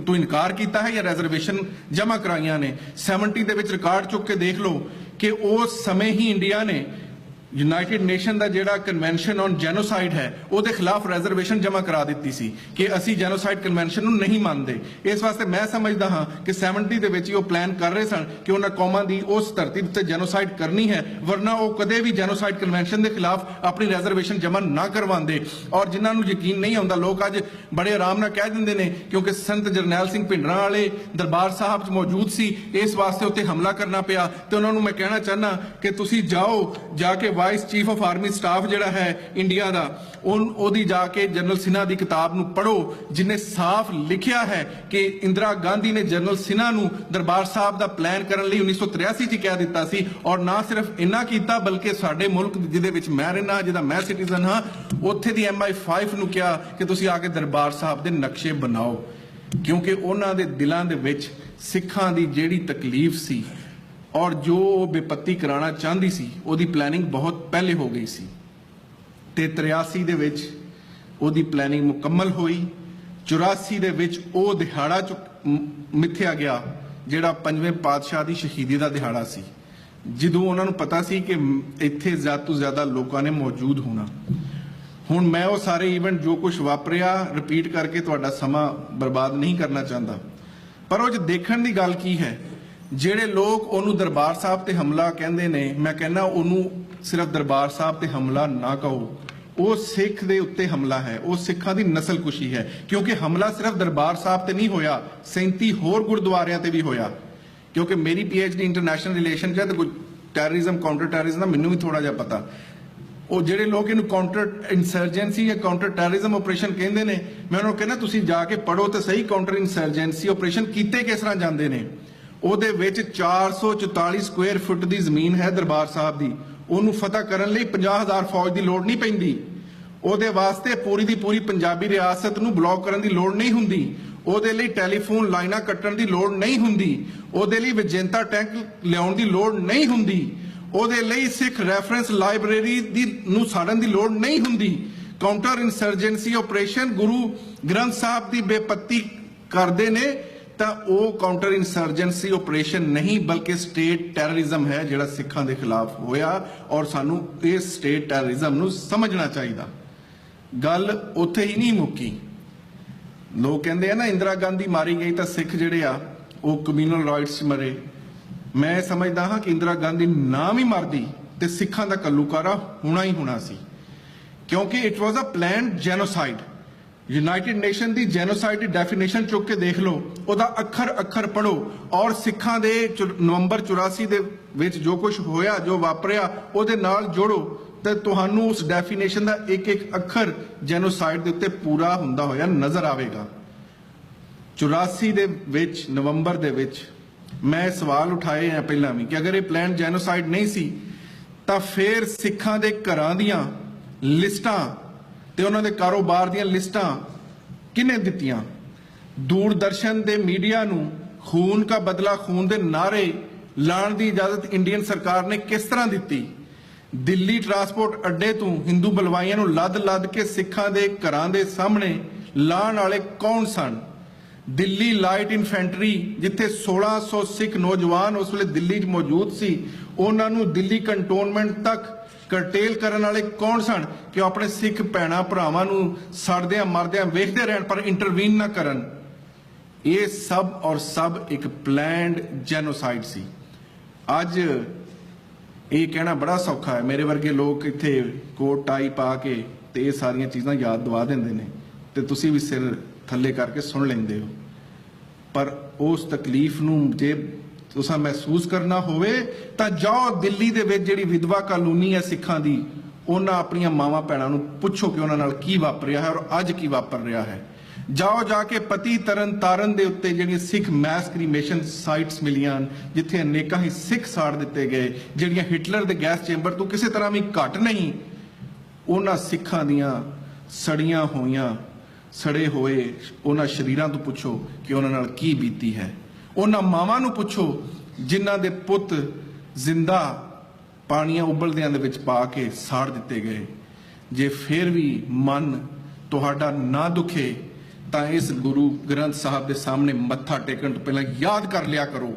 ਤੋਂ ਇਨਕਾਰ ਕੀਤਾ ਹੈ ਜਾਂ ਰੈਜ਼ਰਵੇਸ਼ਨ ਜਮ੍ਹਾਂ ਕਰਾਈਆਂ ਨੇ। 70 ਦੇ ਵਿੱਚ ਰਿਕਾਰਡ ਚੁੱਕ ਕੇ ਦੇਖ ਲਓ ਕਿ ਉਸ ਸਮੇਂ ਹੀ ਇੰਡੀਆ ਨੇ ਯੂਨਾਈਟਿਡ ਨੇਸ਼ਨ ਦਾ ਜਿਹੜਾ ਕਨਵੈਨਸ਼ਨ ਔਨ ਜੈਨੋਸਾਈਡ ਹੈ ਉਹਦੇ ਖਿਲਾਫ ਰੈਜ਼ਰਵੇਸ਼ਨ ਜਮ੍ਹਾਂ ਕਰਾ ਦਿੱਤੀ ਸੀ ਕਿ ਅਸੀਂ ਜੈਨੋਸਾਈਡ ਕਨਵੈਨਸ਼ਨ ਨੂੰ ਨਹੀਂ ਮੰਨਦੇ। ਇਸ ਵਾਸਤੇ ਮੈਂ ਸਮਝਦਾ ਹਾਂ ਕਿ 70 ਦੇ ਵਿੱਚ ਹੀ ਉਹ ਪਲਾਨ ਕਰ ਰਹੇ ਸਨ ਕਿ ਉਹਨਾਂ ਕੌਮਾਂ ਦੀ ਉਸ ਧਰਤੀ ਉੱਤੇ ਜੈਨੋਸਾਈਡ ਕਰਨੀ ਹੈ, ਵਰਨਾ ਉਹ ਕਦੇ ਵੀ ਜੈਨੋਸਾਈਡ ਕਨਵੈਨਸ਼ਨ ਦੇ ਖਿਲਾਫ ਆਪਣੀ ਰੈਜ਼ਰਵੇਸ਼ਨ ਜਮ੍ਹਾਂ ਨਾ ਕਰਵਾਉਂਦੇ। ਔਰ ਜਿਨ੍ਹਾਂ ਨੂੰ ਯਕੀਨ ਨਹੀਂ ਆਉਂਦਾ, ਲੋਕ ਅੱਜ ਬੜੇ ਆਰਾਮ ਨਾਲ ਕਹਿ ਦਿੰਦੇ ਨੇ ਕਿਉਂਕਿ ਸੰਤ ਜਰਨੈਲ ਸਿੰਘ ਭਿੰਡਰਾਂ ਵਾਲੇ ਦਰਬਾਰ ਸਾਹਿਬ 'ਚ ਮੌਜੂਦ ਸੀ, ਇਸ ਵਾਸਤੇ ਉੱਤੇ ਹਮਲਾ ਕਰਨਾ ਪਿਆ। ਤੇ ਉਹਨਾਂ ਨੂੰ ਮੈਂ ਕਹਿਣਾ ਚਾਹੁੰਦਾ ਕਿ ਤੁਸੀਂ ਜਾ ਕੇ vice chief of army staff ਜਿਹੜਾ ਹੈ ਇੰਡੀਆ ਦਾ, ਉਹਦੀ ਜਾ ਕੇ ਜਨਰਲ ਸਿਨਹਾ ਦੀ ਕਿਤਾਬ ਨੂੰ ਪੜ੍ਹੋ, ਜਿਨੇ ਸਾਫ਼ ਲਿਖਿਆ ਹੈ ਕਿ ਇੰਦਰਾ ਗਾਂਧੀ ਨੇ ਜਨਰਲ ਸਿਨਹਾ ਨੂੰ ਦਰਬਾਰ ਸਾਹਿਬ ਦਾ ਪਲਾਨ ਕਰਨ ਲਈ 1983 'ਚ ਕਹਿ ਦਿੱਤਾ ਸੀ। ਔਰ ਨਾ ਸਿਰਫ ਇੰਨਾ ਕੀਤਾ ਬਲਕਿ ਸਾਡੇ ਮੁਲਕ ਜਿਹਦੇ ਵਿੱਚ ਮੈਂ ਰਹਿਣਾ, ਜਿਹਦਾ ਮੈਂ ਸਿਟੀਜ਼ਨ ਹਾਂ, ਉੱਥੇ ਦੀ MI5 ਨੂੰ ਕਿਹਾ ਕਿ ਤੁਸੀਂ ਆ ਕੇ ਦਰਬਾਰ ਸਾਹਿਬ ਦੇ ਨਕਸ਼ੇ ਬਣਾਓ, ਕਿਉਂਕਿ ਉਹਨਾਂ ਦੇ ਦਿਲਾਂ ਦੇ ਵਿੱਚ ਸਿੱਖਾਂ ਦੀ ਜਿਹੜੀ ਤਕਲੀਫ ਸੀ ਔਰ ਜੋ ਉਹ ਬੇਪੱਤੀ ਕਰਾਉਣਾ ਚਾਹੁੰਦੀ ਸੀ ਉਹਦੀ ਪਲੈਨਿੰਗ ਬਹੁਤ ਪਹਿਲੇ ਹੋ ਗਈ ਸੀ। ਤੇ 83 ਦੇ ਵਿੱਚ ਉਹਦੀ ਪਲੈਨਿੰਗ ਮੁਕੰਮਲ ਹੋਈ। 84 ਦੇ ਵਿੱਚ ਉਹ ਦਿਹਾੜਾ ਮਿੱਥਿਆ ਗਿਆ ਜਿਹੜਾ 5ਵੇਂ ਪਾਤਸ਼ਾਹ ਦੀ ਸ਼ਹੀਦੀ ਦਾ ਦਿਹਾੜਾ ਸੀ, ਜਦੋਂ ਉਹਨਾਂ ਨੂੰ ਪਤਾ ਸੀ ਕਿ ਇੱਥੇ ਜ਼ਿਆਦਾ ਤੋਂ ਜ਼ਿਆਦਾ ਲੋਕਾਂ ਨੇ ਮੌਜੂਦ ਹੋਣਾ। ਹੁਣ ਮੈਂ ਉਹ ਸਾਰੇ ਇਵੈਂਟ ਜੋ ਕੁਝ ਵਾਪਰਿਆ ਰਿਪੀਟ ਕਰਕੇ ਤੁਹਾਡਾ ਸਮਾਂ ਬਰਬਾਦ ਨਹੀਂ ਕਰਨਾ ਚਾਹੁੰਦਾ, ਪਰ ਉਹ 'ਚ ਦੇਖਣ ਦੀ ਗੱਲ ਕੀ ਹੈ, ਜਿਹੜੇ ਲੋਕ ਉਹਨੂੰ ਦਰਬਾਰ ਸਾਹਿਬ ਤੇ ਹਮਲਾ ਕਹਿੰਦੇ ਨੇ, ਮੈਂ ਕਹਿੰਦਾ ਉਹਨੂੰ ਸਿਰਫ ਦਰਬਾਰ ਸਾਹਿਬ ਤੇ ਹਮਲਾ ਨਾ ਕਹੋ, ਉਹ ਸਿੱਖ ਦੇ ਉੱਤੇ ਹਮਲਾ ਹੈ, ਉਹ ਸਿੱਖਾਂ ਦੀ ਨਸਲਕੁਸ਼ੀ ਹੈ। ਕਿਉਂਕਿ ਹਮਲਾ ਸਿਰਫ ਦਰਬਾਰ ਸਾਹਿਬ ਤੇ ਨਹੀਂ ਹੋਇਆ, 37 ਹੋਰ ਗੁਰਦੁਆਰਿਆਂ ਤੇ ਵੀ ਹੋਇਆ। ਕਿਉਂਕਿ ਮੇਰੀ PhD ਇੰਟਰਨੈਸ਼ਨਲ ਰਿਲੇਸ਼ਨ 'ਚ ਹੈ ਤੇ ਟੈਰਰਿਜ਼ਮ, ਕਾਊਂਟਰ ਟੈਰਰਿਜ਼ਮ ਦਾ ਮੈਨੂੰ ਵੀ ਥੋੜਾ ਜਿਹਾ ਪਤਾ। ਉਹ ਜਿਹੜੇ ਲੋਕ ਇਹਨੂੰ ਕਾਊਂਟਰ ਇੰਸਰਜੈਂਸੀ ਜਾਂ ਕਾਊਂਟਰ ਟੈਰਰਿਜ਼ਮ ਆਪਰੇਸ਼ਨ ਕਹਿੰਦੇ ਨੇ, ਮੈਂ ਉਹਨਾਂ ਨੂੰ ਕਹਿੰਦਾ ਤੁਸੀਂ ਜਾ ਕੇ ਪੜ੍ਹੋ ਤੇ ਸਹੀ ਕਾਊਂਟਰ ਇੰਸਰਜੈਂਸੀ ਆਪਰੇਸ਼ਨ ਕੀਤੇ ਕਿਸ ਤਰ੍ਹਾਂ ਜਾਂਦੇ ਨੇ। ਉਹਦੇ ਵਿੱਚ 444 ਸਕੁਅਰ ਫੁੱਟ ਦੀ ਜ਼ਮੀਨ ਹੈ ਦਰਬਾਰ ਸਾਹਿਬ ਦੀ, ਉਹਨੂੰ ਫਤਹ ਕਰਨ ਲਈ 50,000 ਫੌਜ ਦੀ ਲੋੜ ਨਹੀਂ ਪੈਂਦੀ। ਉਹਦੇ ਵਾਸਤੇ ਪੂਰੀ ਦੀ ਪੂਰੀ ਪੰਜਾਬੀ ਰਿਆਸਤ ਨੂੰ ਬਲੌਕ ਕਰਨ ਦੀ ਲੋੜ ਨਹੀਂ ਹੁੰਦੀ, ਉਹਦੇ ਲਈ ਟੈਲੀਫੋਨ ਲਾਈਨਾਂ ਕੱਟਣ ਦੀ ਲੋੜ ਨਹੀਂ ਹੁੰਦੀ, ਉਹਦੇ ਲਈ ਵਿਜੇਂਤਾ ਟੈਂਕ ਲਿਆਉਣ ਦੀ ਲੋੜ ਨਹੀਂ ਹੁੰਦੀ, ਉਹਦੇ ਲਈ ਸਿੱਖ ਰੈਫਰੈਂਸ ਲਾਇਬ੍ਰੇਰੀ ਨੂੰ ਸਾੜਨ ਦੀ ਲੋੜ ਨਹੀਂ ਹੁੰਦੀ। ਕਾਊਂਟਰ ਇੰਸਰਜੈਂਸੀ ਆਪਰੇਸ਼ਨ ਗੁਰੂ ਗ੍ਰੰਥ ਸਾਹਿਬ ਦੀ ਬੇਪੱਤੀ ਕਰਦੇ ਨੇ ਤਾਂ ਉਹ ਕਾਊਂਟਰ ਇੰਸਰਜੈਂਸੀ ਆਪਰੇਸ਼ਨ ਨਹੀਂ ਬਲਕਿ ਸਟੇਟ ਟੈਰਰਿਜ਼ਮ ਹੈ ਜਿਹੜਾ ਸਿੱਖਾਂ ਦੇ ਖਿਲਾਫ ਹੋਇਆ। ਔਰ ਸਾਨੂੰ ਇਸ ਸਟੇਟ ਟੈਰਰਿਜ਼ਮ ਨੂੰ ਸਮਝਣਾ ਚਾਹੀਦਾ। ਗੱਲ ਉੱਥੇ ਹੀ ਨਹੀਂ ਮੁੱਕੀ। ਲੋਕ ਕਹਿੰਦੇ ਆ ਨਾ ਇੰਦਰਾ ਗਾਂਧੀ ਮਾਰੀ ਗਈ ਤਾਂ ਸਿੱਖ ਜਿਹੜੇ ਆ ਉਹ ਕਮਿਊਨਲ ਰਾਈਟਸ 'ਚ ਮਰੇ। ਮੈਂ ਸਮਝਦਾ ਹਾਂ ਕਿ ਇੰਦਰਾ ਗਾਂਧੀ ਨਾ ਵੀ ਮਰਦੀ ਤੇ ਸਿੱਖਾਂ ਦਾ ਕੱਲੂਕਾਰਾ ਹੋਣਾ ਹੀ ਹੋਣਾ ਸੀ, ਕਿਉਂਕਿ it was a planned genocide. United Nation ਦੀ ਜੈਨੋਸਾਈਡ ਦੀ ਡੈਫੀਨੇਸ਼ਨ ਚੁੱਕ ਕੇ ਦੇਖ ਲਓ, ਉਹਦਾ ਅੱਖਰ ਪੜ੍ਹੋ ਔਰ ਸਿੱਖਾਂ ਦੇ ਨਵੰਬਰ 84 ਦੇ ਵਿੱਚ ਜੋ ਕੁਝ ਹੋਇਆ, ਜੋ ਵਾਪਰਿਆ, ਉਹਦੇ ਨਾਲ ਜੋੜੋ ਤੇ ਤੁਹਾਨੂੰ ਉਸ ਡੈਫੀਨੇਸ਼ਨ ਦਾ ਇੱਕ ਅੱਖਰ ਜੈਨੋਸਾਈਡ ਦੇ ਉੱਤੇ ਪੂਰਾ ਹੁੰਦਾ ਹੋਇਆ ਨਜ਼ਰ ਆਵੇਗਾ। 84 ਦੇ ਵਿੱਚ ਨਵੰਬਰ ਦੇ ਵਿੱਚ ਮੈਂ ਸਵਾਲ ਉਠਾਏ ਆ ਪਹਿਲਾਂ ਵੀ ਕਿ ਅਗਰ ਇਹ ਪਲਾਨ ਜੈਨੋਸਾਈਡ ਨਹੀਂ ਸੀ ਤਾਂ ਫਿਰ ਸਿੱਖਾਂ ਦੇ ਘਰਾਂ ਦੀਆਂ ਲਿਸਟਾਂ ਤੇ ਉਹਨਾਂ ਦੇ ਕਾਰੋਬਾਰ ਦੀਆਂ ਲਿਸਟਾਂ ਕਿਹਨੇ ਦਿੱਤੀਆਂ? ਦੂਰਦਰਸ਼ਨ ਦੇ ਮੀਡੀਆ ਨੂੰ ਖੂਨ ਕਾ ਬਦਲਾ ਖੂਨ ਦੇ ਨਾਰੇ ਲਾਉਣ ਦੀ ਇਜਾਜ਼ਤ ਇੰਡੀਅਨ ਸਰਕਾਰ ਨੇ ਕਿਸ ਤਰ੍ਹਾਂ ਦਿੱਤੀ? ਦਿੱਲੀ ਟਰਾਂਸਪੋਰਟ ਅੱਡੇ ਤੋਂ ਹਿੰਦੂ ਬਲਵਾਈਆਂ ਨੂੰ ਲੱਦ ਕੇ ਸਿੱਖਾਂ ਦੇ ਘਰਾਂ ਦੇ ਸਾਹਮਣੇ ਲਾਉਣ ਵਾਲੇ ਕੌਣ ਸਨ? ਦਿੱਲੀ ਲਾਈਟ ਇਨਫੈਂਟਰੀ, ਜਿੱਥੇ 1600 ਸਿੱਖ ਨੌਜਵਾਨ ਉਸ ਵੇਲੇ ਦਿੱਲੀ 'ਚ ਮੌਜੂਦ ਸੀ, ਉਹਨਾਂ ਨੂੰ ਦਿੱਲੀ ਕੰਟੋਨਮੈਂਟ ਤੱਕ ਕਰਟੇਲ ਕਰਨ ਵਾਲੇ ਕੌਣ ਸਨ ਕਿ ਉਹ ਆਪਣੇ ਸਿੱਖ ਭੈਣਾਂ ਭਰਾਵਾਂ ਨੂੰ ਸੜਦਿਆਂ ਮਰਦਿਆਂ ਵੇਖਦੇ ਰਹਿਣ ਪਰ ਇੰਟਰਵੀਨ ਨਾ ਕਰਨ। ਇਹ ਸਭ ਔਰ ਸਭ ਇੱਕ ਪਲੈਨਡ ਜੈਨੋਸਾਈਡ ਸੀ। ਅੱਜ ਇਹ ਕਹਿਣਾ ਬੜਾ ਸੌਖਾ ਹੈ, ਮੇਰੇ ਵਰਗੇ ਲੋਕ ਇੱਥੇ ਕੋਟ ਟਾਈ ਪਾ ਕੇ ਤੇ ਇਹ ਸਾਰੀਆਂ ਚੀਜ਼ਾਂ ਯਾਦ ਦਵਾ ਦਿੰਦੇ ਨੇ ਤੇ ਤੁਸੀਂ ਵੀ ਸਿਰ ਥੱਲੇ ਕਰਕੇ ਸੁਣ ਲੈਂਦੇ ਹੋ, ਪਰ ਉਸ ਤਕਲੀਫ ਨੂੰ ਜੇ ਤੁਸੀਂ ਮਹਿਸੂਸ ਕਰਨਾ ਹੋਵੇ ਤਾਂ ਜਾਓ ਦਿੱਲੀ ਦੇ ਵਿੱਚ ਜਿਹੜੀ ਵਿਧਵਾ ਕਾਨੂੰਨੀ ਹੈ ਸਿੱਖਾਂ ਦੀ, ਉਹਨਾਂ ਆਪਣੀਆਂ ਮਾਵਾਂ ਭੈਣਾਂ ਨੂੰ ਪੁੱਛੋ ਕਿ ਉਹਨਾਂ ਨਾਲ ਕੀ ਵਾਪਰਿਆ ਹੈ ਔਰ ਅੱਜ ਕੀ ਵਾਪਰ ਰਿਹਾ ਹੈ। ਜਾਓ ਜਾ ਕੇ ਪਤੀ ਤਰਨ ਤਾਰਨ ਦੇ ਉੱਤੇ ਜਿਹੜੀਆਂ ਸਿੱਖ ਮੈਸ ਕ੍ਰੀਮੇਸ਼ਨ ਸਾਈਟਸ ਮਿਲੀਆਂ, ਜਿੱਥੇ ਅਨੇਕਾਂ ਹੀ ਸਿੱਖ ਸਾੜ ਦਿੱਤੇ ਗਏ, ਜਿਹੜੀਆਂ ਹਿਟਲਰ ਦੇ ਗੈਸ ਚੈਂਬਰ ਤੋਂ ਕਿਸੇ ਤਰ੍ਹਾਂ ਵੀ ਘੱਟ ਨਹੀਂ, ਉਹਨਾਂ ਸਿੱਖਾਂ ਦੀਆਂ ਸੜੀਆਂ ਹੋਈਆਂ ਸੜੇ ਹੋਏ ਉਹਨਾਂ ਸ਼ਰੀਰਾਂ ਤੋਂ ਪੁੱਛੋ ਕਿ ਉਹਨਾਂ ਨਾਲ ਕੀ ਬੀਤੀ ਹੈ। ਉਹਨਾਂ ਮਾਵਾਂ ਨੂੰ ਪੁੱਛੋ ਜਿਨ੍ਹਾਂ ਦੇ ਪੁੱਤ ਜ਼ਿੰਦਾ ਪਾਣੀਆਂ ਉਬਲਦਿਆਂ ਦੇ ਵਿੱਚ ਪਾ ਕੇ ਸਾੜ ਦਿੱਤੇ ਗਏ। ਜੇ ਫਿਰ ਵੀ ਮਨ ਤੁਹਾਡਾ ਨਾ ਦੁਖੇ ਤਾਂ ਇਸ ਗੁਰੂ ਗ੍ਰੰਥ ਸਾਹਿਬ ਦੇ ਸਾਹਮਣੇ ਮੱਥਾ ਟੇਕਣ ਤੋਂ ਪਹਿਲਾਂ ਯਾਦ ਕਰ ਲਿਆ ਕਰੋ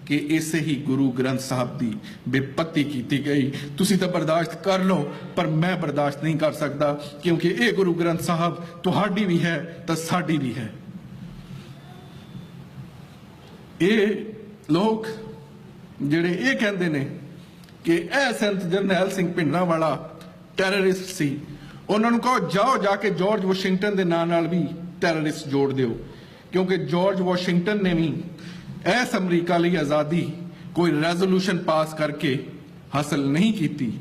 ਕਿ ਇਸੇ ਹੀ ਗੁਰੂ ਗ੍ਰੰਥ ਸਾਹਿਬ ਦੀ ਬੇਪੱਤੀ ਕੀਤੀ ਗਈ। ਤੁਸੀਂ ਤਾਂ ਬਰਦਾਸ਼ਤ ਕਰ ਲਓ, ਪਰ ਮੈਂ ਬਰਦਾਸ਼ਤ ਨਹੀਂ ਕਰ ਸਕਦਾ, ਕਿਉਂਕਿ ਇਹ ਗੁਰੂ ਗ੍ਰੰਥ ਸਾਹਿਬ ਤੁਹਾਡੀ ਵੀ ਹੈ ਤਾਂ ਸਾਡੀ ਵੀ ਹੈ। ਇਹ ਲੋਕ ਜਿਹੜੇ ਇਹ ਕਹਿੰਦੇ ਨੇ ਕਿ ਇਹ ਸੰਤ ਜਰਨੈਲ ਸਿੰਘ ਭਿੰਡਰਾਂਵਾਲਾ ਟੈਰਰਿਸਟ ਸੀ, ਉਹਨਾਂ ਨੂੰ ਕਹੋ ਜਾਓ ਜਾ ਕੇ ਜਾਰਜ ਵਾਸ਼ਿੰਗਟਨ ਦੇ ਨਾਂ ਨਾਲ ਵੀ ਟੈਰਰਿਸਟ ਜੋੜ ਦਿਓ, ਕਿਉਂਕਿ ਜਾਰਜ ਵਾਸ਼ਿੰਗਟਨ ਨੇ ਵੀ ਇਸ ਅਮਰੀਕਾ ਲਈ ਆਜ਼ਾਦੀ ਕੋਈ ਰੈਜ਼ੋਲੂਸ਼ਨ ਪਾਸ ਕਰਕੇ ਹਾਸਲ ਨਹੀਂ ਕੀਤੀ।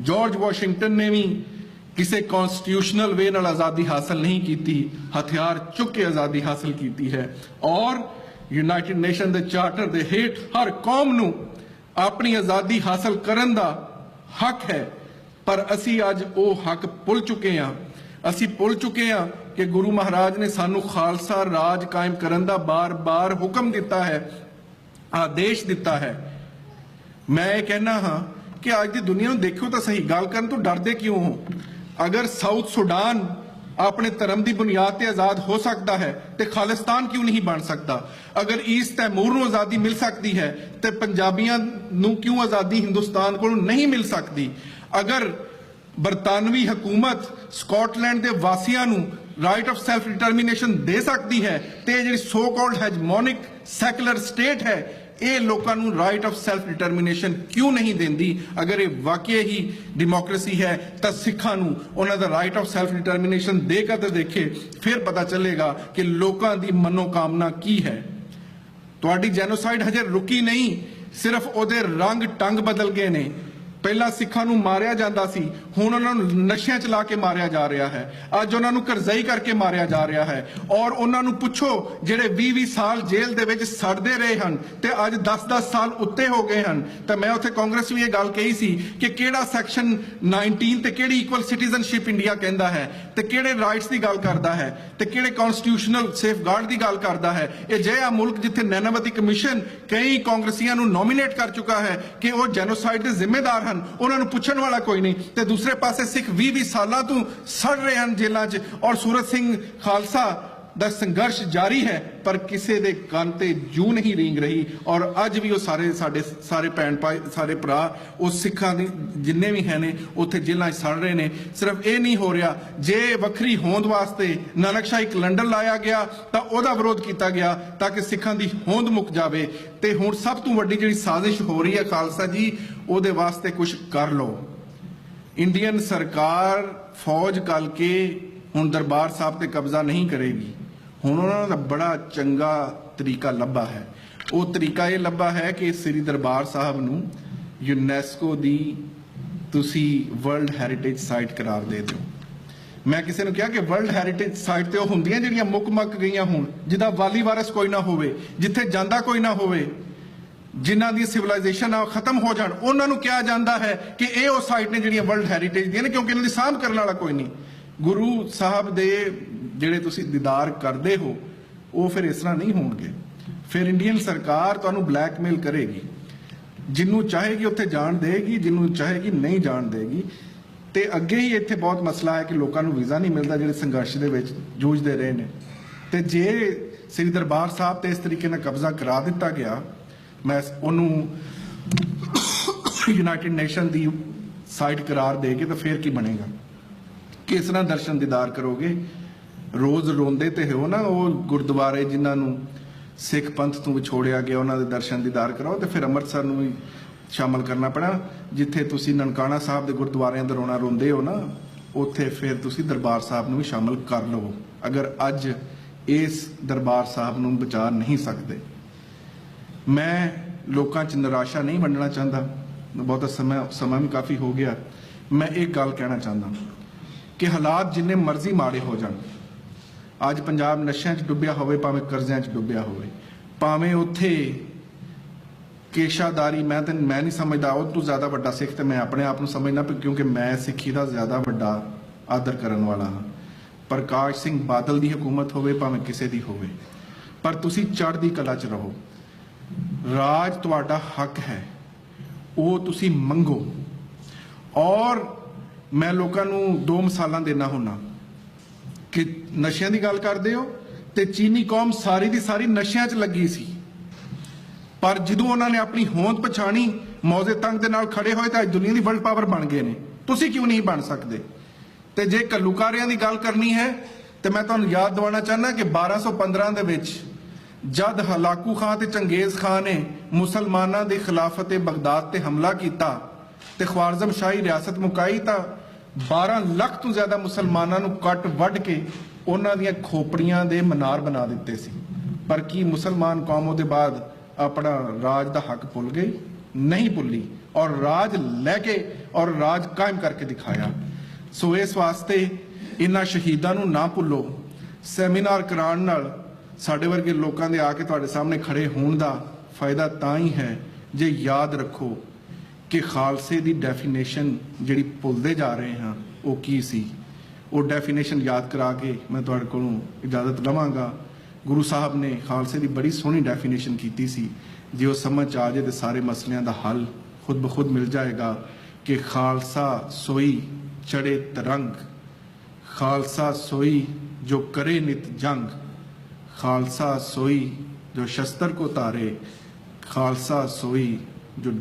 ਜਾਰਜ ਵਾਸ਼ਿੰਗਟਨ ਨੇ ਵੀ ਕਿਸੇ ਕਨਸਟੀਟਿਊਸ਼ਨਲ ਵੇ ਨਾਲ ਆਜ਼ਾਦੀ ਹਾਸਲ ਨਹੀਂ ਕੀਤੀ, ਹਥਿਆਰ ਚੁੱਕ ਕੇ ਆਜ਼ਾਦੀ ਹਾਸਲ ਕੀਤੀ ਹੈ। ਔਰ ਯੂਨਾਈਟਿਡ ਨੇਸ਼ਨ ਦੇ ਚਾਰਟਰ ਦੇ ਹੇਠ ਹਰ ਕੌਮ ਨੂੰ ਆਪਣੀ ਆਜ਼ਾਦੀ ਹਾਸਲ ਕਰਨ ਦਾ ਹੱਕ ਹੈ, ਪਰ ਅਸੀਂ ਅੱਜ ਉਹ ਹੱਕ ਭੁੱਲ ਚੁੱਕੇ ਹਾਂ। ਅਸੀਂ ਭੁੱਲ ਚੁੱਕੇ ਹਾਂ ਕਿ ਗੁਰੂ ਮਹਾਰਾਜ ਨੇ ਸਾਨੂੰ ਖਾਲਸਾ ਰਾਜ ਕਾਇਮ ਕਰਨ ਦਾ ਬਾਰ-ਬਾਰ ਹੁਕਮ ਦਿੱਤਾ ਹੈ, ਆਦੇਸ਼ ਦਿੱਤਾ ਹੈ। ਮੈਂ ਇਹ ਕਹਿਣਾ ਹਾਂ ਕਿ ਅੱਜ ਦੀ ਦੁਨੀਆ ਨੂੰ ਦੇਖੋ ਤਾਂ ਸਹੀ, ਗੱਲ ਕਰਨ ਤੋਂ ਡਰਦੇ ਕਿਉਂ ਹੋ? ਅਗਰ ਸਾਊਥ ਸੁਡਾਨ ਆਪਣੇ ਧਰਮ ਦੀ ਬੁਨਿਆਦ ਤੇ ਆਜ਼ਾਦ ਹੋ ਸਕਦਾ ਹੈ ਤੇ ਖਾਲਿਸਤਾਨ ਕਿਉਂ ਨਹੀਂ ਬਣ ਸਕਦਾ? ਅਗਰ ਈਸਟ ਤੈਮੂਰ ਨੂੰ ਆਜ਼ਾਦੀ ਮਿਲ ਸਕਦੀ ਹੈ ਤੇ ਪੰਜਾਬੀਆਂ ਨੂੰ ਕਿਉਂ ਆਜ਼ਾਦੀ ਹਿੰਦੁਸਤਾਨ ਕੋਲੋਂ ਨਹੀਂ ਮਿਲ ਸਕਦੀ? ਅਗਰ ਬਰਤਾਨਵੀ ਹਕੂਮਤ ਸਕਾਟਲੈਂਡ ਦੇ ਵਾਸੀਆਂ ਨੂੰ ਰਾਈਟ ਆਫ ਸੈਲਫ ਡਿਟਰਮੀਨੇਸ਼ਨ ਦੇ ਸਕਦੀ ਹੈ ਤੇ ਜਿਹੜੀ ਸੋ ਕਾਲਡ ਹੈਜਮੋਨਿਕ ਸੈਕੂਲਰ ਸਟੇਟ ਹੈ ਇਹ ਲੋਕਾਂ ਨੂੰ ਰਾਈਟ ਆਫ ਸੈਲਫ ਡਿਟਰਮੀਨੇਸ਼ਨ ਕਿਉਂ ਨਹੀਂ ਦਿੰਦੀ? ਅਗਰ ਇਹ ਵਾਕਿਆ ਹੀ ਡੈਮੋਕ੍ਰੇਸੀ ਹੈ ਤਾਂ ਸਿੱਖਾਂ ਨੂੰ ਉਹਨਾਂ ਦਾ ਰਾਈਟ ਆਫ ਸੈਲਫ ਡਿਟਰਮੀਨੇਸ਼ਨ ਦੇ ਕੇ ਤੇ ਦੇਖੇ, ਫਿਰ ਪਤਾ ਚੱਲੇਗਾ ਕਿ ਲੋਕਾਂ ਦੀ ਮਨੋਕਾਮਨਾ ਕੀ ਹੈ। ਤੁਹਾਡੀ ਜੈਨੋਸਾਈਡ ਹਜੇ ਰੁਕੀ ਨਹੀਂ, ਸਿਰਫ ਉਹਦੇ ਰੰਗ ਟੰਗ ਬਦਲ ਗਏ ਨੇ। ਪਹਿਲਾਂ ਸਿੱਖਾਂ ਨੂੰ ਮਾਰਿਆ ਜਾਂਦਾ ਸੀ, ਹੁਣ ਉਹਨਾਂ ਨੂੰ ਨਸ਼ਿਆਂ ਚ ਲਾ ਕੇ ਮਾਰਿਆ ਜਾ ਰਿਹਾ ਹੈ। ਅੱਜ ਉਹਨਾਂ ਨੂੰ ਕਰਜ਼ਈ ਕਰਕੇ ਮਾਰਿਆ ਜਾ ਰਿਹਾ ਹੈ। ਔਰ ਉਹਨਾਂ ਨੂੰ ਪੁੱਛੋ ਜਿਹੜੇ 20-20 ਸਾਲ ਜੇਲ੍ਹ ਦੇ ਵਿੱਚ ਸੜਦੇ ਰਹੇ ਹਨ ਤੇ ਅੱਜ 10-10 ਸਾਲ ਉੱਤੇ ਹੋ ਗਏ ਹਨ। ਤਾਂ ਮੈਂ ਉੱਥੇ ਕਾਂਗਰਸ ਵੀ ਇਹ ਗੱਲ ਕਹੀ ਸੀ ਕਿ ਕਿਹੜਾ ਸੈਕਸ਼ਨ 19 ਤੇ ਕਿਹੜੀ ਇਕੁਅਲ ਸਿਟੀਜ਼ਨਸ਼ਿਪ ਇੰਡੀਆ ਕਹਿੰਦਾ ਹੈ ਤੇ ਕਿਹੜੇ ਰਾਈਟਸ ਦੀ ਗੱਲ ਕਰਦਾ ਹੈ ਤੇ ਕਿਹੜੇ ਕਨਸਟੀਟਿਊਸ਼ਨਲ ਸੇਫਗਾਰਡ ਦੀ ਗੱਲ ਕਰਦਾ ਹੈ। ਇਹ ਜਿਹਾ ਮੁਲਕ ਜਿੱਥੇ ਨੈਨਾਵਤੀ ਕਮਿਸ਼ਨ ਕਈ ਕਾਂਗਰਸੀਆਂ ਨੂੰ ਨੋਮੀਨੇਟ ਕਰ ਚੁੱਕਾ ਹੈ ਕਿ ਉਹ ਜੈਨੋਸਾਈਡ ਦੇ ਜ਼ਿੰਮੇਦਾਰ ਹਨ, ਉਹਨਾਂ ਨੂੰ ਪੁੱਛਣ ਵਾਲਾ ਕੋਈ ਨਹੀਂ, ਤੇ ਦੂਸਰੇ ਪਾਸੇ ਸਿੱਖ 20-20 ਸਾਲਾਂ ਤੋਂ ਸੜ ਰਹੇ ਹਨ ਜੇਲ੍ਹਾਂ 'ਚ। ਔਰ ਸੂਰਤ ਸਿੰਘ ਖਾਲਸਾ ਦਾ ਸੰਘਰਸ਼ ਜਾਰੀ ਹੈ, ਪਰ ਕਿਸੇ ਦੇ ਕੰਨ ਤੇ ਜੂ ਨਹੀਂ ਰੀਂਗ ਰਹੀ। ਔਰ ਅੱਜ ਵੀ ਉਹ ਸਾਡੇ ਸਾਰੇ ਭੈਣ ਭਾਈ ਸਾਰੇ ਭਰਾ ਉਹ ਸਿੱਖਾਂ ਦੀ ਜਿੰਨੇ ਵੀ ਹੈ ਨੇ ਉੱਥੇ ਜੇਲ੍ਹਾਂ 'ਚ ਸੜ ਰਹੇ ਨੇ। ਸਿਰਫ ਇਹ ਨਹੀਂ ਹੋ ਰਿਹਾ, ਜੇ ਵੱਖਰੀ ਹੋਂਦ ਵਾਸਤੇ ਨਾਨਕਸ਼ਾਹੀ ਕੈਲੰਡਰ ਲਾਇਆ ਗਿਆ ਤਾਂ ਉਹਦਾ ਵਿਰੋਧ ਕੀਤਾ ਗਿਆ ਤਾਂ ਕਿ ਸਿੱਖਾਂ ਦੀ ਹੋਂਦ ਮੁੱਕ ਜਾਵੇ। ਤੇ ਹੁਣ ਸਭ ਤੋਂ ਵੱਡੀ ਜਿਹੜੀ ਸਾਜ਼ਿਸ਼ ਹੋ ਰਹੀ ਹੈ ਖਾਲਸਾ ਜੀ, ਉਹਦੇ ਵਾਸਤੇ ਕੁਝ ਕਰ ਲਓ। ਇੰਡੀਅਨ ਸਰਕਾਰ ਫੌਜ ਕੱਲ ਕੇ ਹੁਣ ਦਰਬਾਰ ਸਾਹਿਬ ਤੇ ਕਬਜ਼ਾ ਨਹੀਂ ਕਰੇਗੀ। ਹੁਣ ਉਹਨਾਂ ਦਾ ਬੜਾ ਚੰਗਾ ਤਰੀਕਾ ਲੱਭਾ ਹੈ। ਉਹ ਤਰੀਕਾ ਇਹ ਲੱਭਾ ਹੈ ਕਿ ਸ੍ਰੀ ਦਰਬਾਰ ਸਾਹਿਬ ਨੂੰ ਯੂਨੈਸਕੋ ਦੀ ਤੁਸੀਂ ਵਰਲਡ ਹੈਰੀਟੇਜ ਸਾਈਟ ਕਰਾਰ ਦੇ ਦਿਓ। ਮੈਂ ਕਿਸੇ ਨੂੰ ਕਿਹਾ ਕਿ ਵਰਲਡ ਹੈਰੀਟੇਜ ਸਾਈਟ ਤੇ ਉਹ ਹੁੰਦੀਆਂ ਜਿਹੜੀਆਂ ਮੁੱਕ ਗਈਆਂ ਹੋਣ, ਜਿਹਦਾ ਵਾਲੀ ਵਾਰਸ ਕੋਈ ਨਾ ਹੋਵੇ, ਜਿੱਥੇ ਜਾਂਦਾ ਕੋਈ ਨਾ ਹੋਵੇ, ਜਿਨ੍ਹਾਂ ਦੀ ਸਿਵਲਾਈਜੇਸ਼ਨ ਆ ਖਤਮ ਹੋ ਜਾਣ, ਉਹਨਾਂ ਨੂੰ ਕਿਹਾ ਜਾਂਦਾ ਹੈ ਕਿ ਇਹ ਉਹ ਸਾਈਟ ਨੇ ਜਿਹੜੀਆਂ ਵਰਲਡ ਹੈਰੀਟੇਜ ਦੀਆਂ ਨੇ, ਕਿਉਂਕਿ ਇਹਨਾਂ ਦੀ ਸਾਂਭ ਕਰਨ ਵਾਲਾ ਕੋਈ ਨਹੀਂ। ਗੁਰੂ ਸਾਹਿਬ ਦੇ ਜਿਹੜੇ ਤੁਸੀਂ ਦੀਦਾਰ ਕਰਦੇ ਹੋ ਉਹ ਫਿਰ ਇਸ ਤਰ੍ਹਾਂ ਨਹੀਂ ਹੋਣਗੇ। ਫਿਰ ਇੰਡੀਅਨ ਸਰਕਾਰ ਤੁਹਾਨੂੰ ਬਲੈਕਮੇਲ ਕਰੇਗੀ, ਜਿਹਨੂੰ ਚਾਹੇਗੀ ਉੱਥੇ ਜਾਣ ਦੇਗੀ, ਜਿਹਨੂੰ ਚਾਹੇਗੀ ਨਹੀਂ ਜਾਣ ਦੇਗੀ। ਤੇ ਅੱਗੇ ਹੀ ਇੱਥੇ ਬਹੁਤ ਮਸਲਾ ਹੈ ਕਿ ਲੋਕਾਂ ਨੂੰ ਵੀਜ਼ਾ ਨਹੀਂ ਮਿਲਦਾ ਜਿਹੜੇ ਸੰਘਰਸ਼ ਦੇ ਵਿੱਚ ਜੂਝਦੇ ਰਹੇ ਨੇ। ਤੇ ਜੇ ਸ੍ਰੀ ਦਰਬਾਰ ਸਾਹਿਬ ਤੇ ਇਸ ਤਰੀਕੇ ਨਾਲ ਕਬਜ਼ਾ ਕਰਾ ਦਿੱਤਾ ਗਿਆ, ਮੈਂ ਉਹਨੂੰ ਯੂਨਾਈਟਿਡ ਨੇਸ਼ਨ ਦੀ ਸਾਈਟ ਕਰਾਰ ਦੇ ਕੇ ਤਾਂ ਫੇਰ ਕੀ ਬਣੇਗਾ? ਕਿਸ ਤਰ੍ਹਾਂ ਦਰਸ਼ਨ ਦੀਦਾਰ ਕਰੋਗੇ? ਰੋਜ਼ ਰੋਂਦੇ ਤੇ ਹੋ ਨਾ ਉਹ ਗੁਰਦੁਆਰੇ ਜਿਨ੍ਹਾਂ ਨੂੰ ਸਿੱਖ ਪੰਥ ਤੋਂ ਵਿਛੋੜਿਆ ਗਿਆ, ਉਹਨਾਂ ਦੇ ਦਰਸ਼ਨ ਦੀਦਾਰ ਕਰਾਓ, ਤੇ ਫਿਰ ਅੰਮ੍ਰਿਤਸਰ ਨੂੰ ਵੀ ਸ਼ਾਮਲ ਕਰਨਾ ਪੈਣਾ। ਜਿੱਥੇ ਤੁਸੀਂ ਨਨਕਾਣਾ ਸਾਹਿਬ ਦੇ ਗੁਰਦੁਆਰਿਆਂ ਦਾ ਰੋਣਾ ਰੋਂਦੇ ਹੋ ਨਾ, ਉੱਥੇ ਫਿਰ ਤੁਸੀਂ ਦਰਬਾਰ ਸਾਹਿਬ ਨੂੰ ਵੀ ਸ਼ਾਮਲ ਕਰ ਲਵੋ, ਅਗਰ ਅੱਜ ਇਸ ਦਰਬਾਰ ਸਾਹਿਬ ਨੂੰ ਬਚਾ ਨਹੀਂ ਸਕਦੇ। ਮੈਂ ਲੋਕਾਂ 'ਚ ਨਿਰਾਸ਼ਾ ਨਹੀਂ ਵੰਡਣਾ ਚਾਹੁੰਦਾ, ਬਹੁਤਾ ਸਮਾਂ ਵੀ ਕਾਫੀ ਹੋ ਗਿਆ। ਮੈਂ ਇੱਕ ਗੱਲ ਕਹਿਣਾ ਚਾਹੁੰਦਾ ਕਿ ਹਾਲਾਤ ਜਿੰਨੇ ਮਰਜ਼ੀ ਮਾੜੇ ਹੋ ਜਾਣ, ਅੱਜ ਪੰਜਾਬ ਨਸ਼ਿਆਂ 'ਚ ਡੁੱਬਿਆ ਹੋਵੇ, ਭਾਵੇਂ ਕਰਜ਼ਿਆਂ 'ਚ ਡੁੱਬਿਆ ਹੋਵੇ, ਭਾਵੇਂ ਉੱਥੇ ਕੇਸ਼ਾਦਾਰੀ, ਮੈਂ ਨਹੀਂ ਸਮਝਦਾ ਉਹ ਤੋਂ ਜ਼ਿਆਦਾ ਵੱਡਾ ਸਿੱਖ ਤੇ ਮੈਂ ਆਪਣੇ ਆਪ ਨੂੰ ਸਮਝਦਾ, ਕਿਉਂਕਿ ਮੈਂ ਸਿੱਖੀ ਦਾ ਜ਼ਿਆਦਾ ਵੱਡਾ ਆਦਰ ਕਰਨ ਵਾਲਾ ਹਾਂ। ਪ੍ਰਕਾਸ਼ ਸਿੰਘ ਬਾਦਲ ਦੀ ਹਕੂਮਤ ਹੋਵੇ, ਭਾਵੇਂ ਕਿਸੇ ਦੀ ਹੋਵੇ, ਪਰ ਤੁਸੀਂ ਚੜ੍ਹਦੀ ਕਲਾ 'ਚ ਰਹੋ। ਰਾਜ ਤੁਹਾਡਾ ਹੱਕ ਹੈ, ਉਹ ਤੁਸੀਂ ਮੰਗੋ। ਔਰ ਮੈਂ ਲੋਕਾਂ ਨੂੰ 2 ਮਿਸਾਲਾਂ ਦੇਣਾ ਹੁੰਨਾ ਕਿ ਨਸ਼ਿਆਂ ਦੀ ਗੱਲ ਕਰਦੇ ਹੋ ਤੇ ਚੀਨੀ ਕੌਮ ਸਾਰੀ ਦੀ ਸਾਰੀ ਨਸ਼ਿਆਂ 'ਚ ਲੱਗੀ ਸੀ, ਪਰ ਜਦੋਂ ਉਹਨਾਂ ਨੇ ਆਪਣੀ ਹੋਂਦ ਪਛਾਣੀ, ਮੌਜ਼ੇ ਤੰਗ ਦੇ ਨਾਲ ਖੜੇ ਹੋਏ ਤਾਂ ਅੱਜ ਦੁਨੀਆ ਦੀ ਵਰਲਡ ਪਾਵਰ ਬਣ ਗਏ ਨੇ। ਤੁਸੀਂ ਕਿਉਂ ਨਹੀਂ ਬਣ ਸਕਦੇ? ਤੇ ਜੇ ਘੱਲੂਕਾਰਿਆਂ ਦੀ ਗੱਲ ਕਰਨੀ ਹੈ ਤੇ ਮੈਂ ਤੁਹਾਨੂੰ ਯਾਦ ਦਿਵਾਉਣਾ ਚਾਹੁੰਦਾ ਕਿ 1215 ਦੇ ਵਿੱਚ ਜਦ ਹਲਾਕੂ ਖਾਂ ਤੇ ਚੰਗੇਜ਼ ਖਾਂ ਨੇ ਮੁਸਲਮਾਨਾਂ ਦੇ ਖਿਲਾਫਤ ਬਗਦਾਦ ਤੇ ਹਮਲਾ ਕੀਤਾ ਤੇ ਖਵਾਰਜ਼ਮ ਸ਼ਾਹੀ ਰਿਆਸਤ ਮੁਕਾਈ, ਤਾਂ 12 ਲੱਖ ਤੋਂ ਜ਼ਿਆਦਾ ਮੁਸਲਮਾਨਾਂ ਨੂੰ ਕੱਟ ਵੱਢ ਕੇ ਉਹਨਾਂ ਦੀਆਂ ਖੋਪੜੀਆਂ ਦੇ ਮਨਾਰ ਬਣਾ ਦਿੱਤੇ ਸੀ। ਪਰ ਕੀ ਮੁਸਲਮਾਨ ਕੌਮ ਉਹਦੇ ਬਾਅਦ ਆਪਣਾ ਰਾਜ ਦਾ ਹੱਕ ਭੁੱਲ ਗਈ? ਨਹੀਂ ਭੁੱਲੀ, ਔਰ ਰਾਜ ਲੈ ਕੇ ਔਰ ਰਾਜ ਕਾਇਮ ਕਰਕੇ ਦਿਖਾਇਆ। ਸੋ ਇਸ ਵਾਸਤੇ ਇਹਨਾਂ ਸ਼ਹੀਦਾਂ ਨੂੰ ਨਾ ਭੁੱਲੋ। ਸੈਮੀਨਾਰ ਕਰਾਉਣ ਨਾਲ ਸਾਡੇ ਵਰਗੇ ਲੋਕਾਂ ਦੇ ਆ ਕੇ ਤੁਹਾਡੇ ਸਾਹਮਣੇ ਖੜੇ ਹੋਣ ਦਾ ਫਾਇਦਾ ਤਾਂ ਹੀ ਹੈ ਜੇ ਯਾਦ ਰੱਖੋ ਕਿ ਖਾਲਸੇ ਦੀ ਡੈਫੀਨੇਸ਼ਨ ਜਿਹੜੀ ਭੁੱਲਦੇ ਜਾ ਰਹੇ ਹਾਂ ਉਹ ਕੀ ਸੀ। ਉਹ ਡੈਫੀਨੇਸ਼ਨ ਯਾਦ ਕਰਾ ਕੇ ਮੈਂ ਤੁਹਾਡੇ ਕੋਲੋਂ ਇਜਾਜ਼ਤ ਲਵਾਂਗਾ। ਗੁਰੂ ਸਾਹਿਬ ਨੇ ਖਾਲਸੇ ਦੀ ਬੜੀ ਸੋਹਣੀ ਡੈਫੀਨੇਸ਼ਨ ਕੀਤੀ ਸੀ, ਜੇ ਉਹ ਸਮਝ ਆ ਜਾਏ ਤੇ ਸਾਰੇ ਮਸਲਿਆਂ ਦਾ ਹੱਲ ਖੁਦ ਬ ਖੁਦ ਮਿਲ ਜਾਏਗਾ ਕਿ ਖਾਲਸਾ ਸੋਈ ਚੜੇ ਤਰੰਗ, ਖਾਲਸਾ ਸੋਈ ਜੋ करे नित जंग, खालसा सोई जो शस्त्र को तारे, खालसा सोई जो